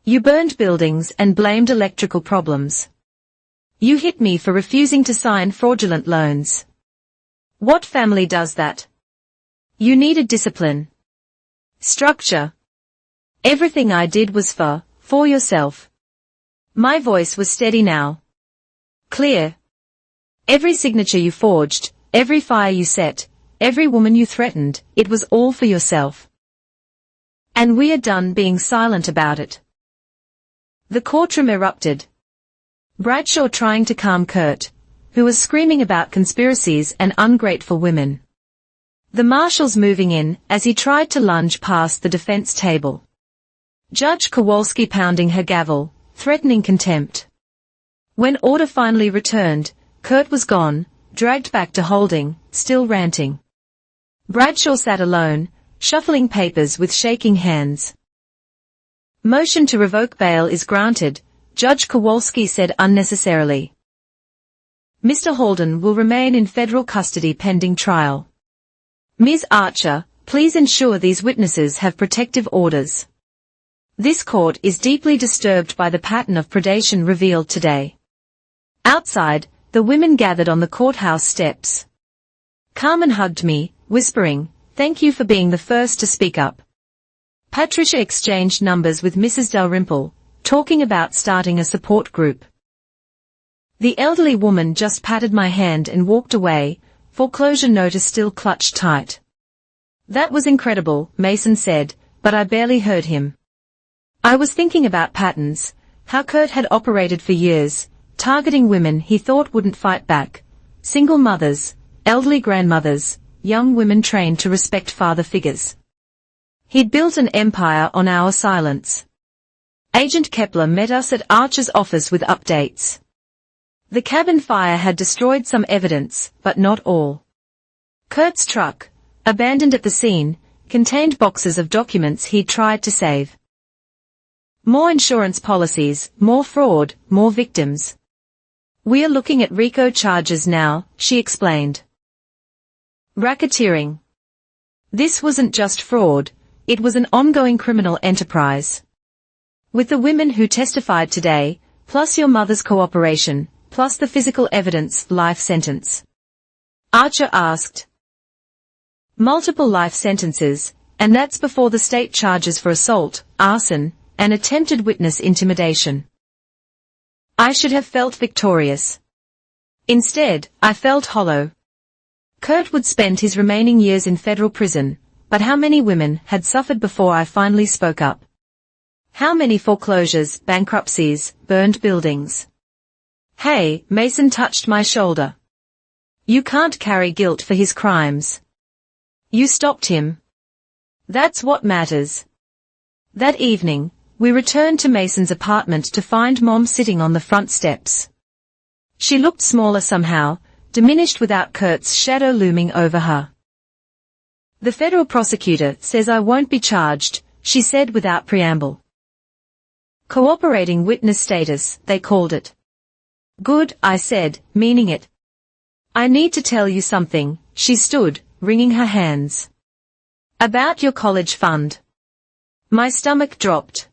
You burned buildings and blamed electrical problems. You hit me for refusing to sign fraudulent loans. What family does that? You needed discipline. Structure. Everything I did was for yourself. My voice was steady now. Clear. Every signature you forged, every fire you set, every woman you threatened, it was all for yourself. And we are done being silent about it. The courtroom erupted. Bradshaw trying to calm Kurt, who was screaming about conspiracies and ungrateful women. The marshals moving in as he tried to lunge past the defense table. Judge Kowalski pounding her gavel, threatening contempt. When order finally returned, Kurt was gone, dragged back to holding, still ranting. Bradshaw sat alone, shuffling papers with shaking hands. Motion to revoke bail is granted, Judge Kowalski said unnecessarily. Mr. Halden will remain in federal custody pending trial. Ms. Archer, please ensure these witnesses have protective orders. This court is deeply disturbed by the pattern of predation revealed today. Outside, the women gathered on the courthouse steps. Carmen hugged me, whispering, "Thank you for being the first to speak up." Patricia exchanged numbers with Mrs. Dalrymple, talking about starting a support group. The elderly woman just patted my hand and walked away, foreclosure notice still clutched tight. "That was incredible," Mason said, but I barely heard him. I was thinking about patterns, how Kurt had operated for years, targeting women he thought wouldn't fight back, single mothers, elderly grandmothers, young women trained to respect father figures. He'd built an empire on our silence. Agent Kepler met us at Archer's office with updates. The cabin fire had destroyed some evidence, but not all. Kurt's truck, abandoned at the scene, contained boxes of documents he'd tried to save. More insurance policies, more fraud, more victims. "We're looking at RICO charges now," she explained. Racketeering. This wasn't just fraud, it was an ongoing criminal enterprise. With the women who testified today, plus your mother's cooperation, plus the physical evidence, life sentence. Archer asked. Multiple life sentences, and that's before the state charges for assault, arson, and attempted witness intimidation. I should have felt victorious. Instead, I felt hollow. Kurt would spend his remaining years in federal prison, but how many women had suffered before I finally spoke up? How many foreclosures, bankruptcies, burned buildings? Hey, Mason touched my shoulder. You can't carry guilt for his crimes. You stopped him. That's what matters. That evening, we returned to Mason's apartment to find Mom sitting on the front steps. She looked smaller somehow, diminished without Kurt's shadow looming over her. The federal prosecutor says I won't be charged, she said without preamble. Cooperating witness status, they called it. Good, I said, meaning it. I need to tell you something, she stood, wringing her hands. About your college fund. My stomach dropped.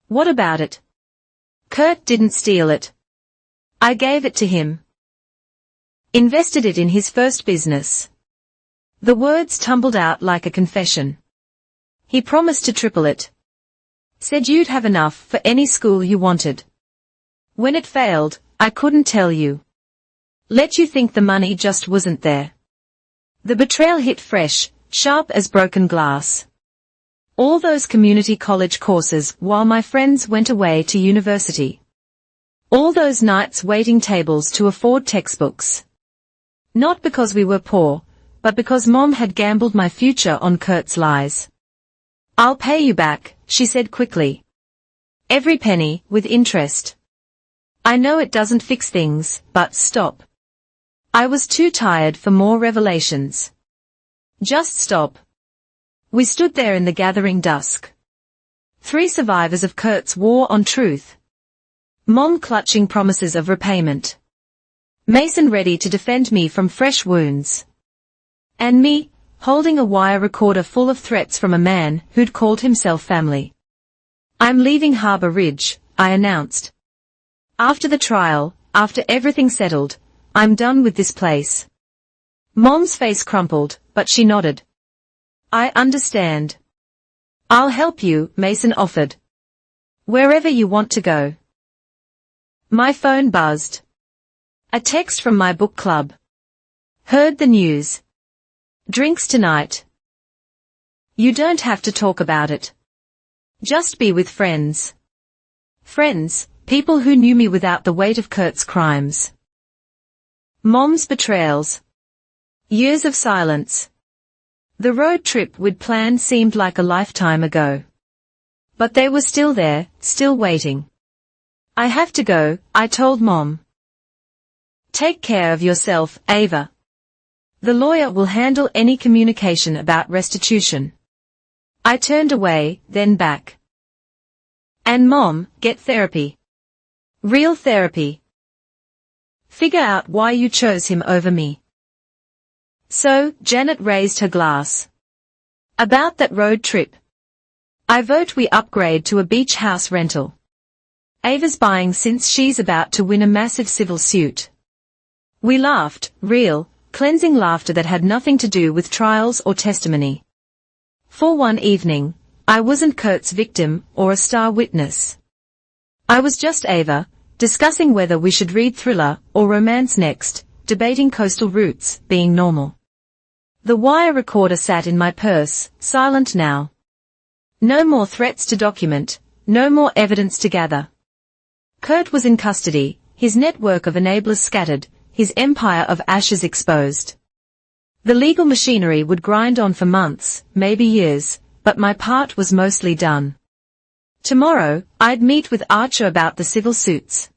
What about it? Kurt didn't steal it. I gave it to him. Invested it in his first business. The words tumbled out like a confession. He promised to triple it. Said you'd have enough for any school you wanted. When it failed, I couldn't tell you. Let you think the money just wasn't there. The betrayal hit fresh, sharp as broken glass. All those community college courses while my friends went away to university. All those nights waiting tables to afford textbooks. Not because we were poor, but because Mom had gambled my future on Kurt's lies. I'll pay you back, she said quickly. Every penny, with interest. I know it doesn't fix things, but stop. I was too tired for more revelations. Just stop. We stood there in the gathering dusk. 3 survivors of Kurt's war on truth. Mom clutching promises of repayment. Mason ready to defend me from fresh wounds. And me, holding a wire recorder full of threats from a man who'd called himself family. I'm leaving Harbor Ridge, I announced. After the trial, after everything settled, I'm done with this place. Mom's face crumpled, but she nodded. I understand. I'll help you, Mason offered. Wherever you want to go. My phone buzzed. A text from my book club. Heard the news. Drinks tonight. You don't have to talk about it. Just be with friends. Friends, people who knew me without the weight of Kurt's crimes. Mom's betrayals. Years of silence. The road trip we'd planned seemed like a lifetime ago. But they were still there, still waiting. I have to go, I told Mom. Take care of yourself, Ava. The lawyer will handle any communication about restitution. I turned away, then back. And Mom, get therapy. Real therapy. Figure out why you chose him over me. So, Janet raised her glass. About that road trip. I vote we upgrade to a beach house rental. Ava's buying since she's about to win a massive civil suit. We laughed, real, cleansing laughter that had nothing to do with trials or testimony. For one evening, I wasn't Kurt's victim or a star witness. I was just Ava, discussing whether we should read thriller or romance next, debating coastal routes, being normal. The wire recorder sat in my purse, silent now. No more threats to document, no more evidence to gather. Kurt was in custody, his network of enablers scattered, his empire of ashes exposed. The legal machinery would grind on for months, maybe years, but my part was mostly done. Tomorrow, I'd meet with Archer about the civil suits.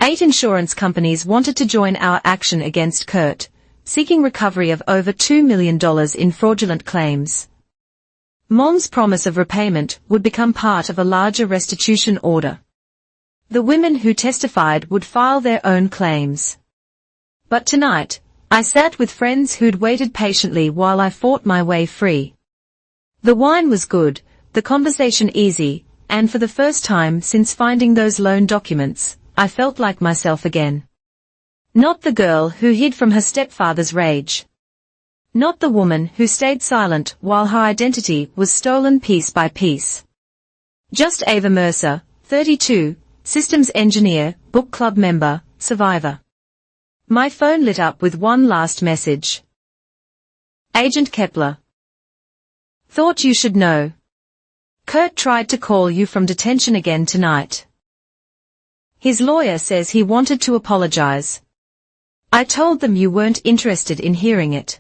8 insurance companies wanted to join our action against Kurt, seeking recovery of over $2 million in fraudulent claims. Mom's promise of repayment would become part of a larger restitution order. The women who testified would file their own claims. But tonight, I sat with friends who'd waited patiently while I fought my way free. The wine was good, the conversation easy, and for the first time since finding those loan documents, I felt like myself again. Not the girl who hid from her stepfather's rage. Not the woman who stayed silent while her identity was stolen piece by piece. Just Ava Mercer, 32, systems engineer, book club member, survivor. My phone lit up with one last message. Agent Kepler. Thought you should know. Kurt tried to call you from detention again tonight. His lawyer says he wanted to apologize. I told them you weren't interested in hearing it.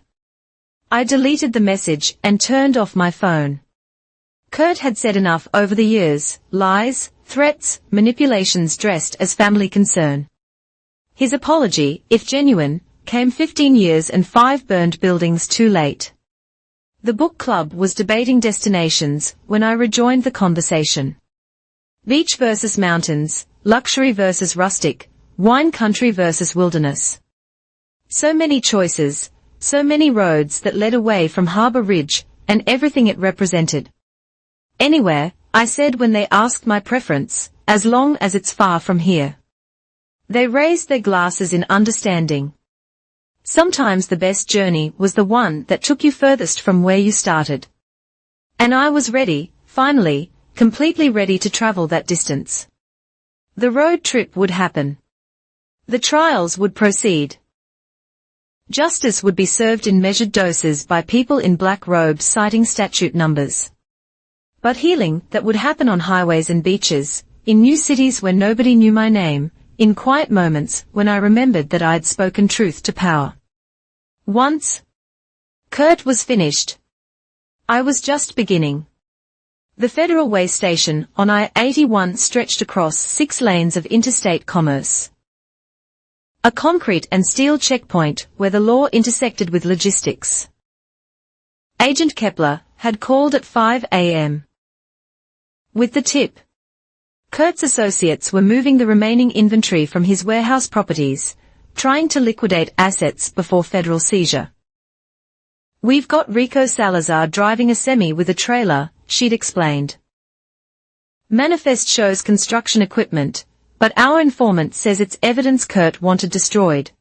I deleted the message and turned off my phone. Kurt had said enough over the years, lies, threats, manipulations dressed as family concern. His apology, if genuine, came 15 years and 5 burned buildings too late. The book club was debating destinations when I rejoined the conversation. Beach versus mountains, luxury versus rustic, wine country versus wilderness. So many choices, so many roads that led away from Harbour Ridge, and everything it represented. Anywhere, I said when they asked my preference, as long as it's far from here. They raised their glasses in understanding. Sometimes the best journey was the one that took you furthest from where you started. And I was ready, finally, completely ready to travel that distance. The road trip would happen. The trials would proceed. Justice would be served in measured doses by people in black robes citing statute numbers. But healing that would happen on highways and beaches, in new cities where nobody knew my name, in quiet moments when I remembered that I'd spoken truth to power. Once, Kurt was finished. I was just beginning. The Federal Way station on I-81 stretched across 6 lanes of interstate commerce. A concrete and steel checkpoint where the law intersected with logistics. Agent Kepler had called at 5 a.m. With the tip, Kurt's associates were moving the remaining inventory from his warehouse properties, trying to liquidate assets before federal seizure. We've got Rico Salazar driving a semi with a trailer, she'd explained. Manifest shows construction equipment, but our informant says it's evidence Kurt wanted destroyed.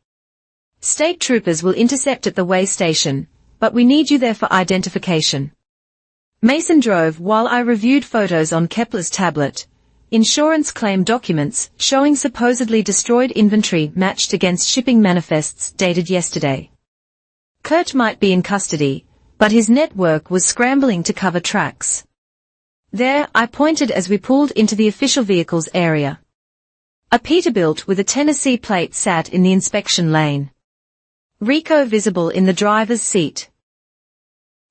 State troopers will intercept at the way station, but we need you there for identification. Mason drove while I reviewed photos on Kepler's tablet. Insurance claim documents showing supposedly destroyed inventory matched against shipping manifests dated yesterday. Kurt might be in custody, but his network was scrambling to cover tracks. There, I pointed as we pulled into the official vehicles area. A Peterbilt with a Tennessee plate sat in the inspection lane. Rico visible in the driver's seat.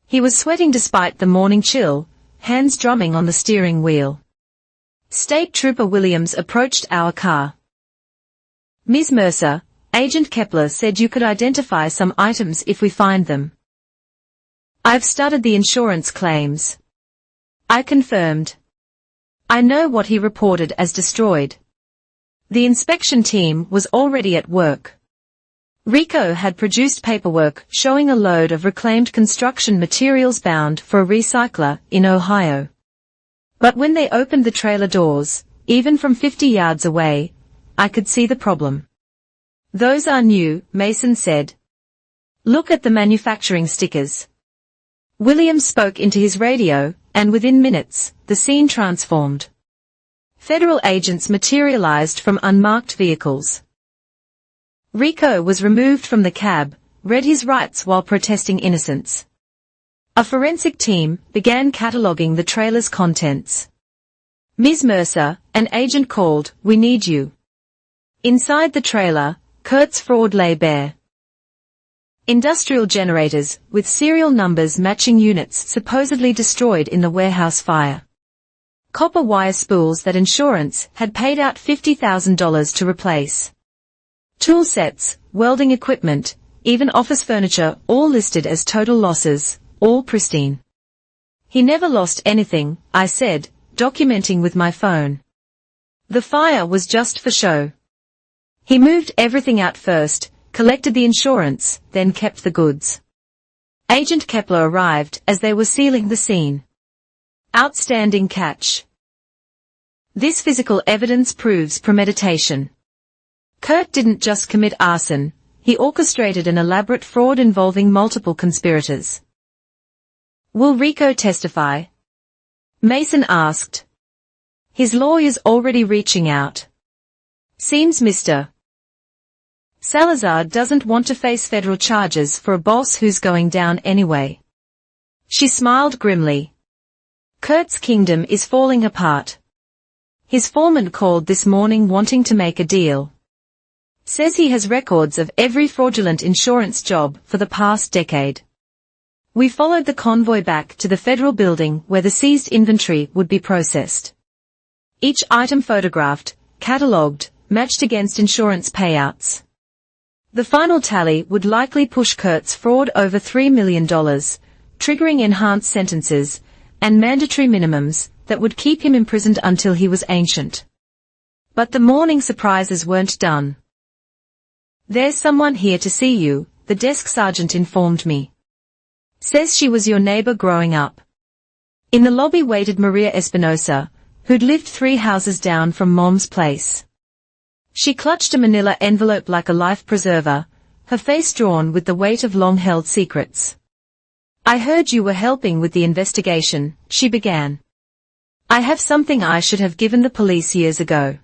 He was sweating despite the morning chill, hands drumming on the steering wheel. State Trooper Williams approached our car. Ms. Mercer, Agent Kepler said you could identify some items if we find them. I've studied the insurance claims. I confirmed. I know what he reported as destroyed. The inspection team was already at work. Rico had produced paperwork showing a load of reclaimed construction materials bound for a recycler in Ohio. But when they opened the trailer doors, even from 50 yards away, I could see the problem. "Those are new," Mason said. "Look at the manufacturing stickers." Williams spoke into his radio, and within minutes, the scene transformed. Federal agents materialized from unmarked vehicles. Rico was removed from the cab, read his rights while protesting innocence. A forensic team began cataloging the trailer's contents. "Ms. Mercer," an agent called, "we need you." Inside the trailer, Kurt's fraud lay bare. Industrial generators, with serial numbers matching units supposedly destroyed in the warehouse fire. Copper wire spools that insurance had paid out $50,000 to replace. Tool sets, welding equipment, even office furniture, all listed as total losses, all pristine. "He never lost anything," I said, documenting with my phone. "The fire was just for show. He moved everything out first, collected the insurance, then kept the goods." Agent Kepler arrived as they were sealing the scene. Outstanding catch. This physical evidence proves premeditation. Kurt didn't just commit arson, he orchestrated an elaborate fraud involving multiple conspirators. "Will Rico testify?" Mason asked. "His lawyer's already reaching out. Seems Mr. Salazar doesn't want to face federal charges for a boss who's going down anyway." She smiled grimly. "Kurt's kingdom is falling apart. His foreman called this morning wanting to make a deal. Says he has records of every fraudulent insurance job for the past decade." We followed the convoy back to the federal building where the seized inventory would be processed. Each item photographed, catalogued, matched against insurance payouts. The final tally would likely push Kurt's fraud over $3 million, triggering enhanced sentences and mandatory minimums that would keep him imprisoned until he was ancient. But the morning surprises weren't done. "There's someone here to see you," the desk sergeant informed me. "Says she was your neighbor growing up." In the lobby waited Maria Espinosa, who'd lived 3 houses down from Mom's place. She clutched a manila envelope like a life preserver, her face drawn with the weight of long-held secrets. "I heard you were helping with the investigation," she began. "I have something I should have given the police years ago."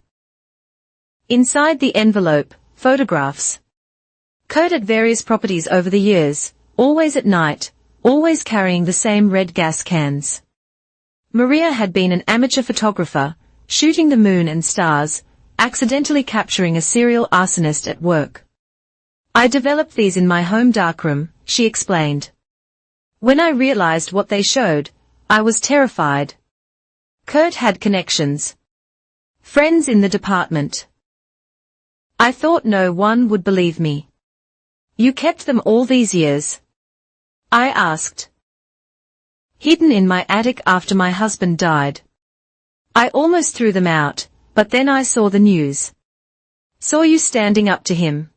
Inside the envelope, photographs. Kurt at various properties over the years, always at night, always carrying the same red gas cans. Maria had been an amateur photographer, shooting the moon and stars, accidentally capturing a serial arsonist at work. "I developed these in my home darkroom," she explained. "When I realized what they showed, I was terrified." Kurt had connections. Friends in the department. "I thought no one would believe me." "You kept them all these years?" I asked. "Hidden in my attic after my husband died. I almost threw them out, but then I saw the news. Saw you standing up to him."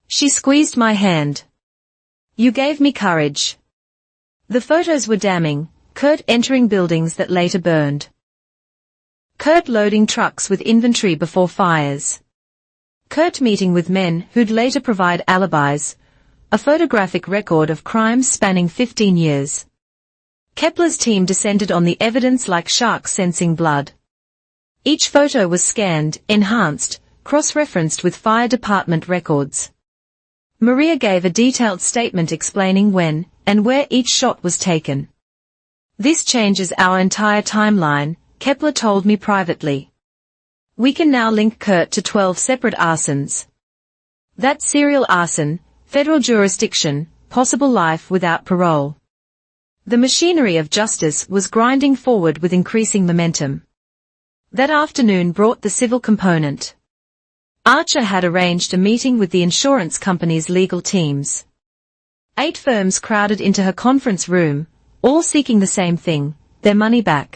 She squeezed my hand. "You gave me courage." The photos were damning, Kurt entering buildings that later burned. Kurt loading trucks with inventory before fires. Kurt meeting with men who'd later provide alibis, a photographic record of crimes spanning 15 years. Kepler's team descended on the evidence like sharks sensing blood. Each photo was scanned, enhanced, cross-referenced with fire department records. Maria gave a detailed statement explaining when and where each shot was taken. "This changes our entire timeline," Kepler told me privately. "We can now link Kurt to 12 separate arsons. That's serial arson, federal jurisdiction, possible life without parole." The machinery of justice was grinding forward with increasing momentum. That afternoon brought the civil component. Archer had arranged a meeting with the insurance company's legal teams. 8 firms crowded into her conference room, all seeking the same thing, their money back.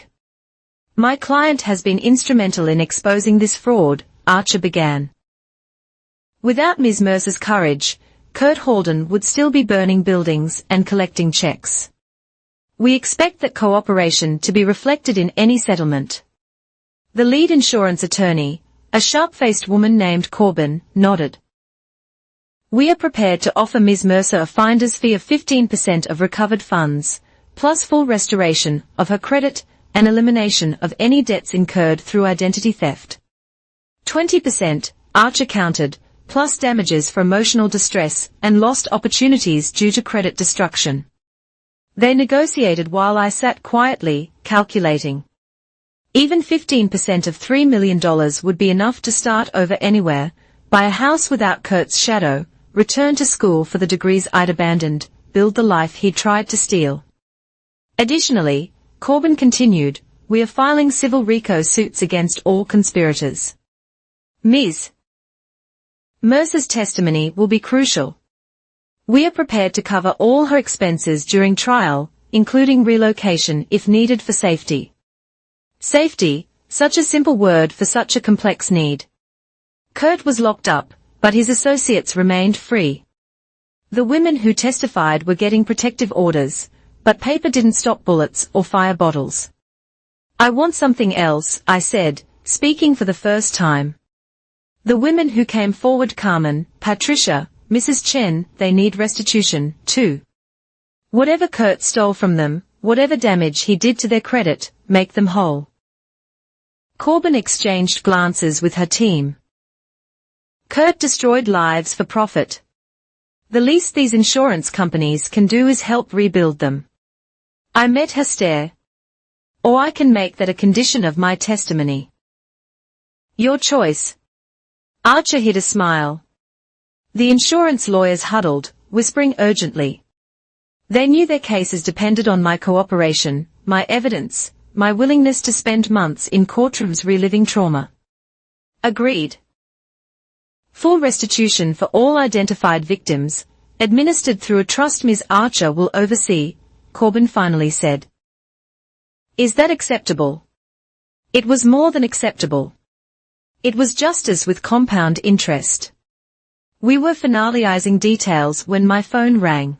"My client has been instrumental in exposing this fraud," Archer began. Without Ms. Mercer's courage, Kurt Halden would still be burning buildings and collecting checks. We expect that cooperation to be reflected in any settlement. The lead insurance attorney, a sharp-faced woman named Corbin, nodded. We are prepared to offer Ms. Mercer a finder's fee of 15% of recovered funds, plus full restoration of her credit and elimination of any debts incurred through identity theft. 20%, Archer countered, plus damages for emotional distress and lost opportunities due to credit destruction. They negotiated while I sat quietly, calculating. Even 15% of $3 million would be enough to start over anywhere, buy a house without Kurt's shadow, return to school for the degrees I'd abandoned, build the life he'd tried to steal. Additionally, Corbin continued, we are filing civil RICO suits against all conspirators. Ms. Mercer's testimony will be crucial. We are prepared to cover all her expenses during trial, including relocation if needed for safety. Safety, such a simple word for such a complex need. Kurt was locked up, but his associates remained free. The women who testified were getting protective orders, but paper didn't stop bullets or fire bottles. I want something else, I said, speaking for the first time. The women who came forward, Carmen, Patricia, Mrs. Chen, they need restitution, too. Whatever Kurt stole from them, whatever damage he did to their credit, make them whole. Corbin exchanged glances with her team. Kurt destroyed lives for profit. The least these insurance companies can do is help rebuild them. I met her stare. Or I can make that a condition of my testimony. Your choice. Archer hid a smile. The insurance lawyers huddled, whispering urgently. They knew their cases depended on my cooperation, my evidence, my willingness to spend months in courtrooms reliving trauma. Agreed. Full restitution for all identified victims, administered through a trust Ms. Archer will oversee, Corbin finally said. Is that acceptable? It was more than acceptable. It was justice with compound interest. We were finalizing details when my phone rang.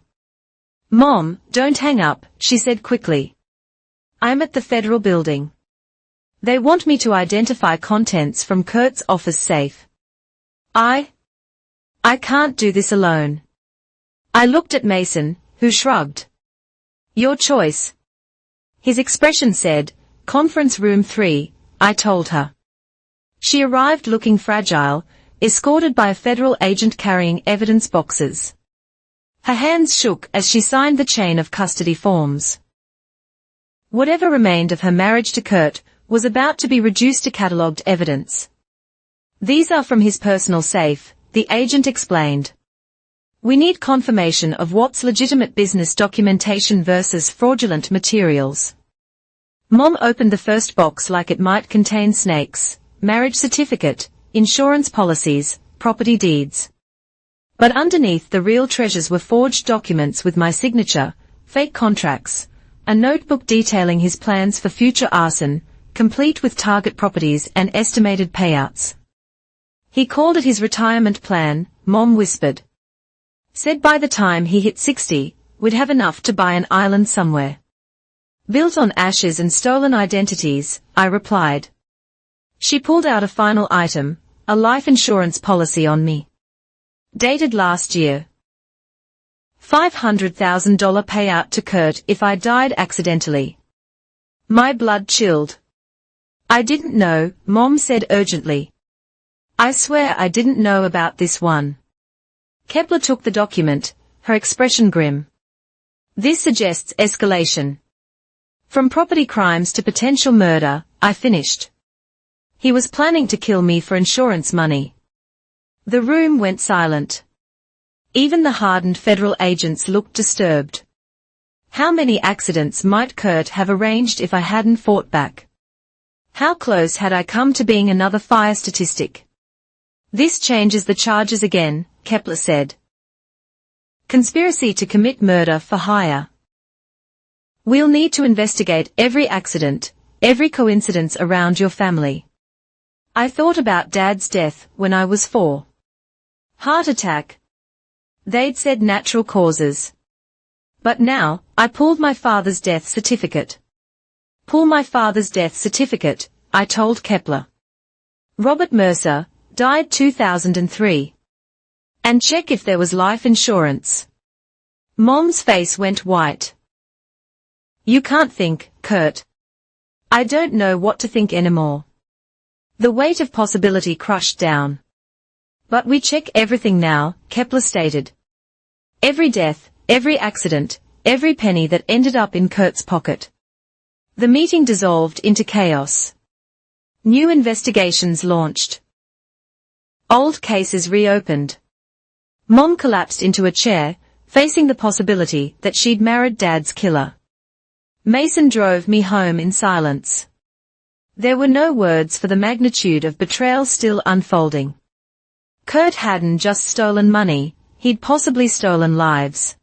Mom, don't hang up, she said quickly. I'm at the federal building. They want me to identify contents from Kurt's office safe. I can't do this alone. I looked at Mason, who shrugged. Your choice. His expression said, Conference Room 3, I told her. She arrived looking fragile, escorted by a federal agent carrying evidence boxes. Her hands shook as she signed the chain of custody forms. Whatever remained of her marriage to Kurt was about to be reduced to catalogued evidence. These are from his personal safe, the agent explained. We need confirmation of what's legitimate business documentation versus fraudulent materials. Mom opened the first box like it might contain snakes, marriage certificate, insurance policies, property deeds. But underneath the real treasures were forged documents with my signature, fake contracts, a notebook detailing his plans for future arson, complete with target properties and estimated payouts. He called it his retirement plan, Mom whispered. Said by the time he hit 60, we'd have enough to buy an island somewhere. Built on ashes and stolen identities, I replied. She pulled out a final item, a life insurance policy on me. Dated last year. $500,000 payout to Kurt if I died accidentally. My blood chilled. I didn't know, Mom said urgently. I swear I didn't know about this one. Kepler took the document, her expression grim. This suggests escalation. From property crimes to potential murder, I finished. He was planning to kill me for insurance money. The room went silent. Even the hardened federal agents looked disturbed. How many accidents might Kurt have arranged if I hadn't fought back? How close had I come to being another fire statistic? This changes the charges again, Kepler said. Conspiracy to commit murder for hire. We'll need to investigate every accident, every coincidence around your family. I thought about Dad's death when I was 4. Heart attack. They'd said natural causes. But now, I pulled my father's death certificate. Pull my father's death certificate, I told Kepler. Robert Mercer, died 2003. And check if there was life insurance. Mom's face went white. You can't think, Kurt. I don't know what to think anymore. The weight of possibility crushed down. But we check everything now, Kepler stated. Every death, every accident, every penny that ended up in Kurt's pocket. The meeting dissolved into chaos. New investigations launched. Old cases reopened. Mom collapsed into a chair, facing the possibility that she'd married Dad's killer. Mason drove me home in silence. There were no words for the magnitude of betrayal still unfolding. Kurt hadn't just stolen money, he'd possibly stolen lives.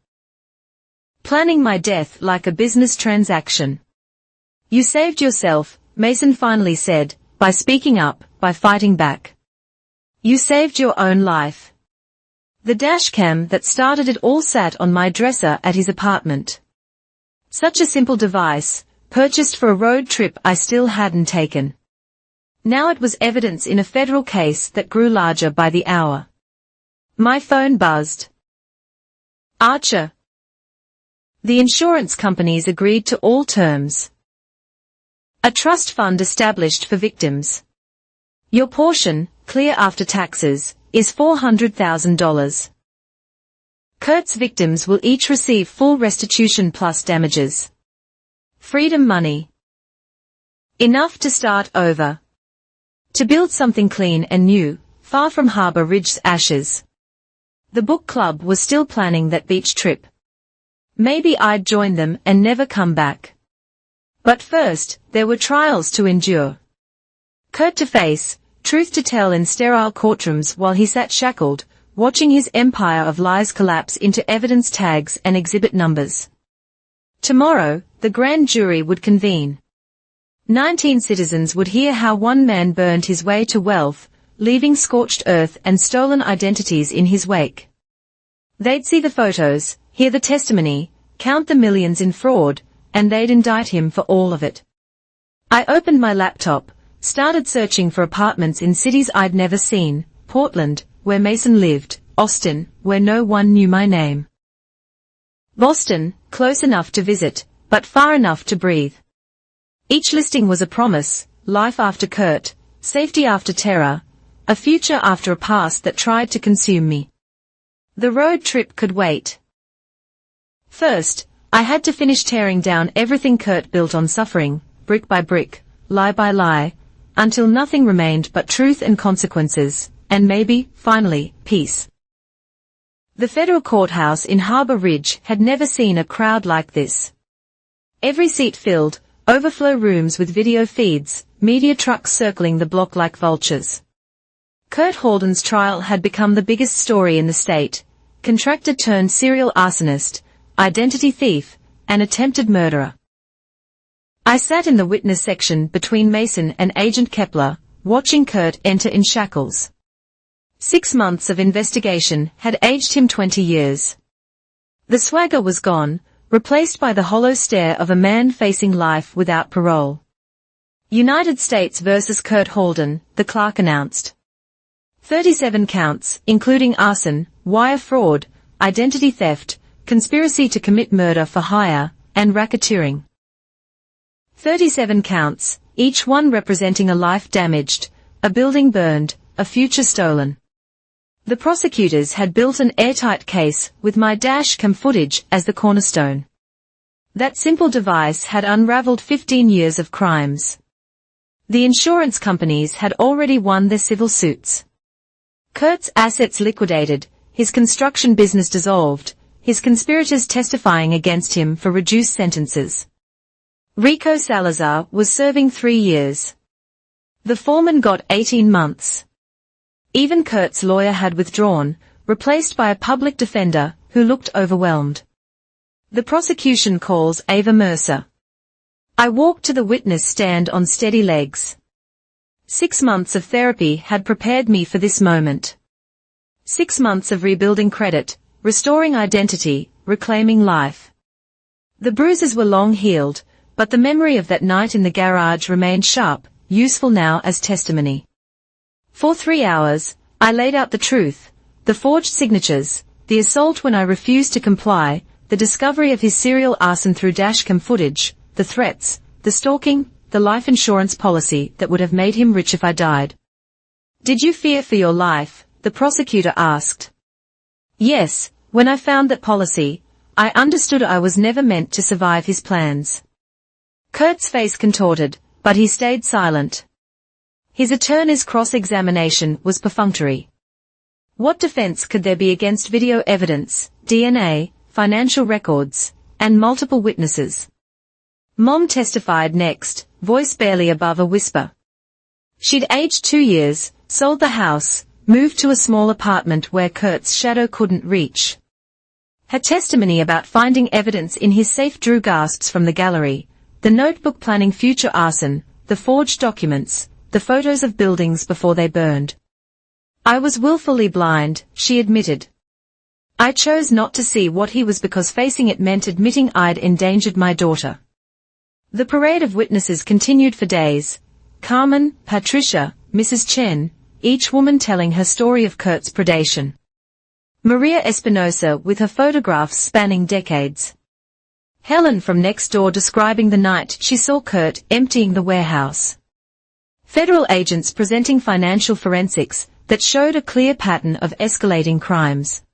Planning my death like a business transaction. You saved yourself, Mason finally said, by speaking up, by fighting back. You saved your own life. The dashcam that started it all sat on my dresser at his apartment. Such a simple device, purchased for a road trip I still hadn't taken. Now it was evidence in a federal case that grew larger by the hour. My phone buzzed. Archer. The insurance companies agreed to all terms. A trust fund established for victims. Your portion, clear after taxes, is $400,000. Kurt's victims will each receive full restitution plus damages. Freedom money. Enough to start over. To build something clean and new, far from Harbor Ridge's ashes. The book club was still planning that beach trip. Maybe I'd join them and never come back. But first, there were trials to endure. Kurt to face, truth to tell in sterile courtrooms while he sat shackled, watching his empire of lies collapse into evidence tags and exhibit numbers. Tomorrow, the grand jury would convene. 19 citizens would hear how one man burned his way to wealth, leaving scorched earth and stolen identities in his wake. They'd see the photos, hear the testimony, count the millions in fraud, and they'd indict him for all of it. I opened my laptop, started searching for apartments in cities I'd never seen, Portland, where Mason lived, Austin, where no one knew my name. Boston, close enough to visit, but far enough to breathe. Each listing was a promise, life after Kurt, safety after terror, a future after a past that tried to consume me. The road trip could wait. First, I had to finish tearing down everything Kurt built on suffering, brick by brick, lie by lie, until nothing remained but truth and consequences, and maybe, finally, peace. The federal courthouse in Harbor Ridge had never seen a crowd like this. Every seat filled, overflow rooms with video feeds, media trucks circling the block like vultures. Kurt Halden's trial had become the biggest story in the state, contractor turned serial arsonist, identity thief, and attempted murderer. I sat in the witness section between Mason and Agent Kepler, watching Kurt enter in shackles. 6 months of investigation had aged him 20 years. The swagger was gone, replaced by the hollow stare of a man facing life without parole. United States versus Kurt Halden, the clerk announced. 37 counts, including arson, wire fraud, identity theft, conspiracy to commit murder for hire, and racketeering. 37 counts, each one representing a life damaged, a building burned, a future stolen. The prosecutors had built an airtight case with my dashcam footage as the cornerstone. That simple device had unraveled 15 years of crimes. The insurance companies had already won their civil suits. Kurt's assets liquidated, his construction business dissolved, his conspirators testifying against him for reduced sentences. Rico Salazar was serving 3 years. The foreman got 18 months. Even Kurt's lawyer had withdrawn, replaced by a public defender who looked overwhelmed. The prosecution calls Ava Mercer. I walked to the witness stand on steady legs. 6 months of therapy had prepared me for this moment. 6 months of rebuilding credit, restoring identity, reclaiming life. The bruises were long healed, but the memory of that night in the garage remained sharp, useful now as testimony. For 3 hours, I laid out the truth, the forged signatures, the assault when I refused to comply, the discovery of his serial arson through dashcam footage, the threats, the stalking, the life insurance policy that would have made him rich if I died. Did you fear for your life? The prosecutor asked. Yes, when I found that policy, I understood I was never meant to survive his plans. Kurt's face contorted, but he stayed silent. His attorney's cross-examination was perfunctory. What defense could there be against video evidence, DNA, financial records, and multiple witnesses? Mom testified next, voice barely above a whisper. She'd aged 2 years, sold the house, moved to a small apartment where Kurt's shadow couldn't reach. Her testimony about finding evidence in his safe drew gasps from the gallery, the notebook planning future arson, the forged documents, the photos of buildings before they burned. I was willfully blind, she admitted. I chose not to see what he was because facing it meant admitting I'd endangered my daughter. The parade of witnesses continued for days. Carmen, Patricia, Mrs. Chen, each woman telling her story of Kurt's predation. Maria Espinosa with her photographs spanning decades. Helen from next door describing the night she saw Kurt emptying the warehouse. Federal agents presenting financial forensics that showed a clear pattern of escalating crimes.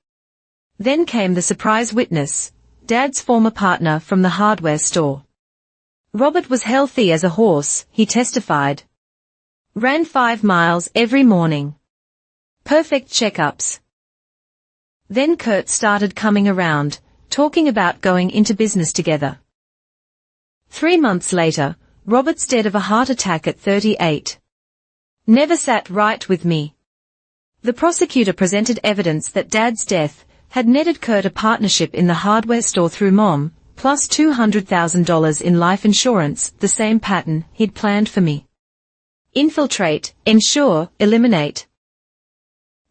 Then came the surprise witness, Dad's former partner from the hardware store. Robert was healthy as a horse, he testified. Ran 5 miles every morning. Perfect checkups. Then Kurt started coming around, talking about going into business together. 3 months later, Robert's dead of a heart attack at 38. Never sat right with me. The prosecutor presented evidence that Dad's death had netted Kurt a partnership in the hardware store through Mom, plus $200,000 in life insurance, the same pattern he'd planned for me. Infiltrate, ensure, eliminate.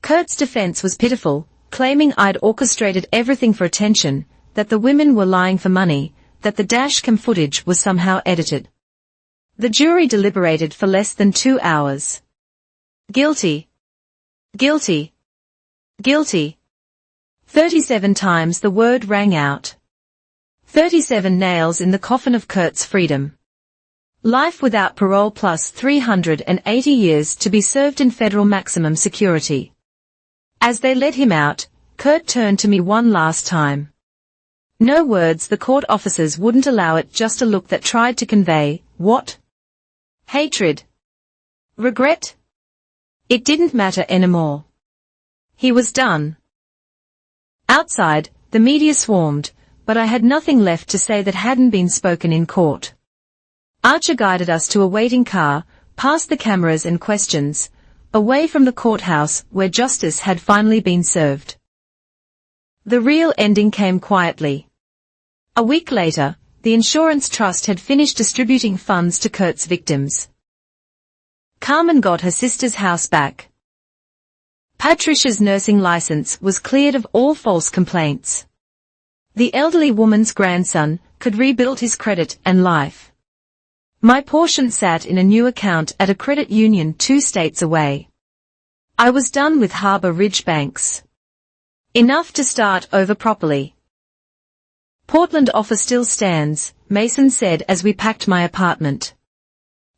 Kurt's defense was pitiful, claiming I'd orchestrated everything for attention, that the women were lying for money, that the dashcam footage was somehow edited. The jury deliberated for less than 2 hours. Guilty. Guilty. Guilty. 37 times the word rang out. 37 nails in the coffin of Kurt's freedom. Life without parole plus 380 years to be served in federal maximum security. As they led him out, Kurt turned to me one last time. No words, the court officers wouldn't allow it, just a look that tried to convey, what? Hatred. Regret? It didn't matter anymore. He was done. Outside, the media swarmed, but I had nothing left to say that hadn't been spoken in court. Archer guided us to a waiting car, past the cameras and questions, away from the courthouse where justice had finally been served. The real ending came quietly. A week later, the insurance trust had finished distributing funds to Kurt's victims. Carmen got her sister's house back. Patricia's nursing license was cleared of all false complaints. The elderly woman's grandson could rebuild his credit and life. My portion sat in a new account at a credit union 2 states away. I was done with Harbor Ridge banks. Enough to start over properly. Portland offer still stands, Mason said as we packed my apartment.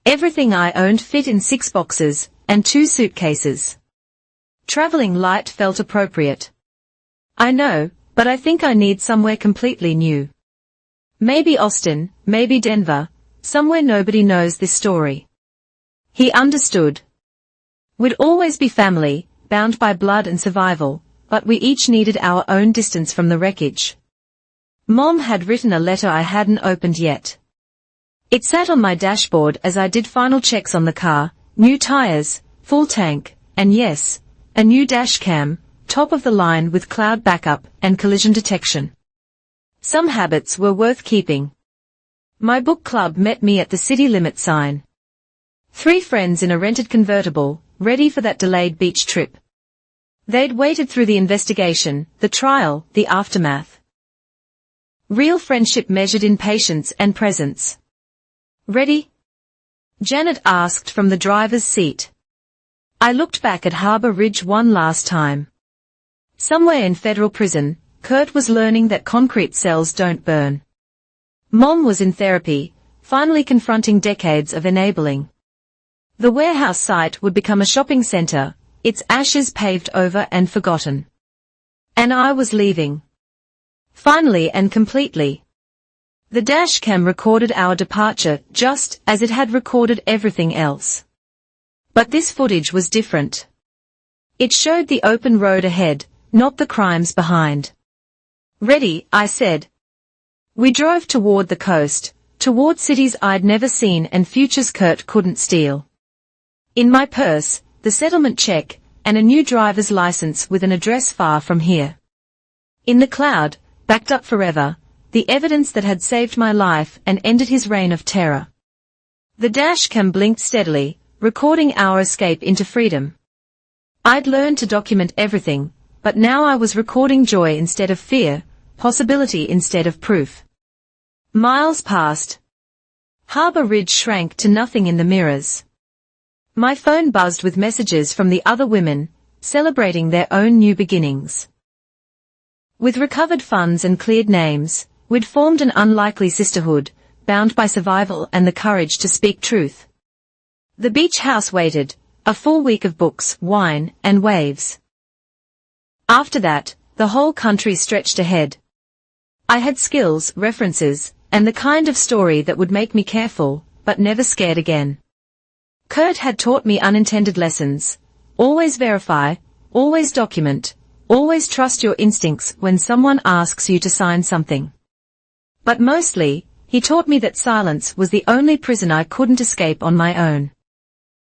Everything I owned fit in 6 boxes, and 2 suitcases. Traveling light felt appropriate. I know, but I think I need somewhere completely new. Maybe Austin, maybe Denver, somewhere nobody knows this story. He understood. We'd always be family, bound by blood and survival, but we each needed our own distance from the wreckage. Mom had written a letter I hadn't opened yet. It sat on my dashboard as I did final checks on the car, new tires, full tank, and yes, a new dash cam, top of the line with cloud backup and collision detection. Some habits were worth keeping. My book club met me at the city limit sign. 3 friends in a rented convertible, ready for that delayed beach trip. They'd waited through the investigation, the trial, the aftermath. Real friendship measured in patience and presence. Ready? Janet asked from the driver's seat. I looked back at Harbour Ridge one last time. Somewhere in federal prison, Kurt was learning that concrete cells don't burn. Mom was in therapy, finally confronting decades of enabling. The warehouse site would become a shopping center, its ashes paved over and forgotten. And I was leaving. Finally and completely. The dashcam recorded our departure just as it had recorded everything else. But this footage was different. It showed the open road ahead, not the crimes behind. Ready, I said. We drove toward the coast, toward cities I'd never seen and futures Kurt couldn't steal. In my purse, the settlement check, and a new driver's license with an address far from here. In the cloud, backed up forever, the evidence that had saved my life and ended his reign of terror. The dashcam blinked steadily, recording our escape into freedom. I'd learned to document everything, but now I was recording joy instead of fear, possibility instead of proof. Miles passed. Harbour Ridge shrank to nothing in the mirrors. My phone buzzed with messages from the other women, celebrating their own new beginnings. With recovered funds and cleared names, we'd formed an unlikely sisterhood, bound by survival and the courage to speak truth. The beach house waited, a full week of books, wine, and waves. After that, the whole country stretched ahead. I had skills, references, and the kind of story that would make me careful, but never scared again. Kurt had taught me unintended lessons. Always verify, always document, always trust your instincts when someone asks you to sign something. But mostly, he taught me that silence was the only prison I couldn't escape on my own.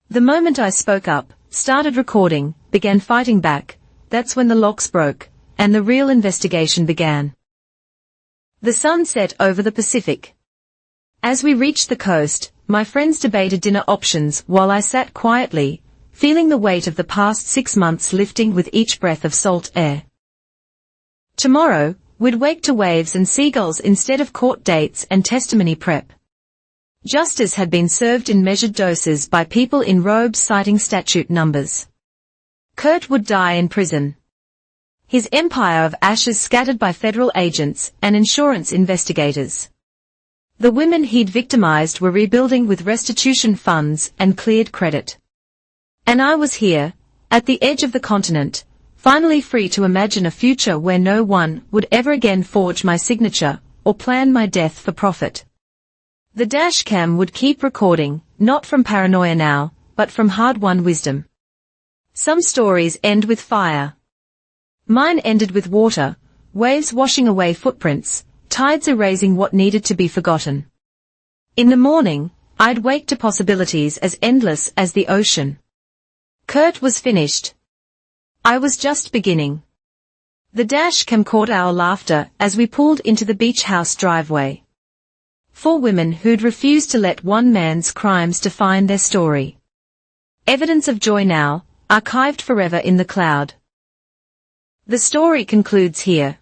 The moment I spoke up, started recording, began fighting back, that's when the locks broke, and the real investigation began. The sun set over the Pacific. As we reached the coast, my friends debated dinner options while I sat quietly, feeling the weight of the past 6 months lifting with each breath of salt air. Tomorrow, we'd wake to waves and seagulls instead of court dates and testimony prep. Justice had been served in measured doses by people in robes citing statute numbers. Kurt would die in prison. His empire of ashes scattered by federal agents and insurance investigators. The women he'd victimized were rebuilding with restitution funds and cleared credit. And I was here, at the edge of the continent, finally free to imagine a future where no one would ever again forge my signature or plan my death for profit. The dashcam would keep recording, not from paranoia now, but from hard-won wisdom. Some stories end with fire. Mine ended with water, waves washing away footprints, tides erasing what needed to be forgotten. In the morning, I'd wake to possibilities as endless as the ocean. Kurt was finished. I was just beginning. The dashcam caught our laughter as we pulled into the beach house driveway. 4 women who'd refused to let one man's crimes define their story. Evidence of joy now, archived forever in the cloud. The story concludes here.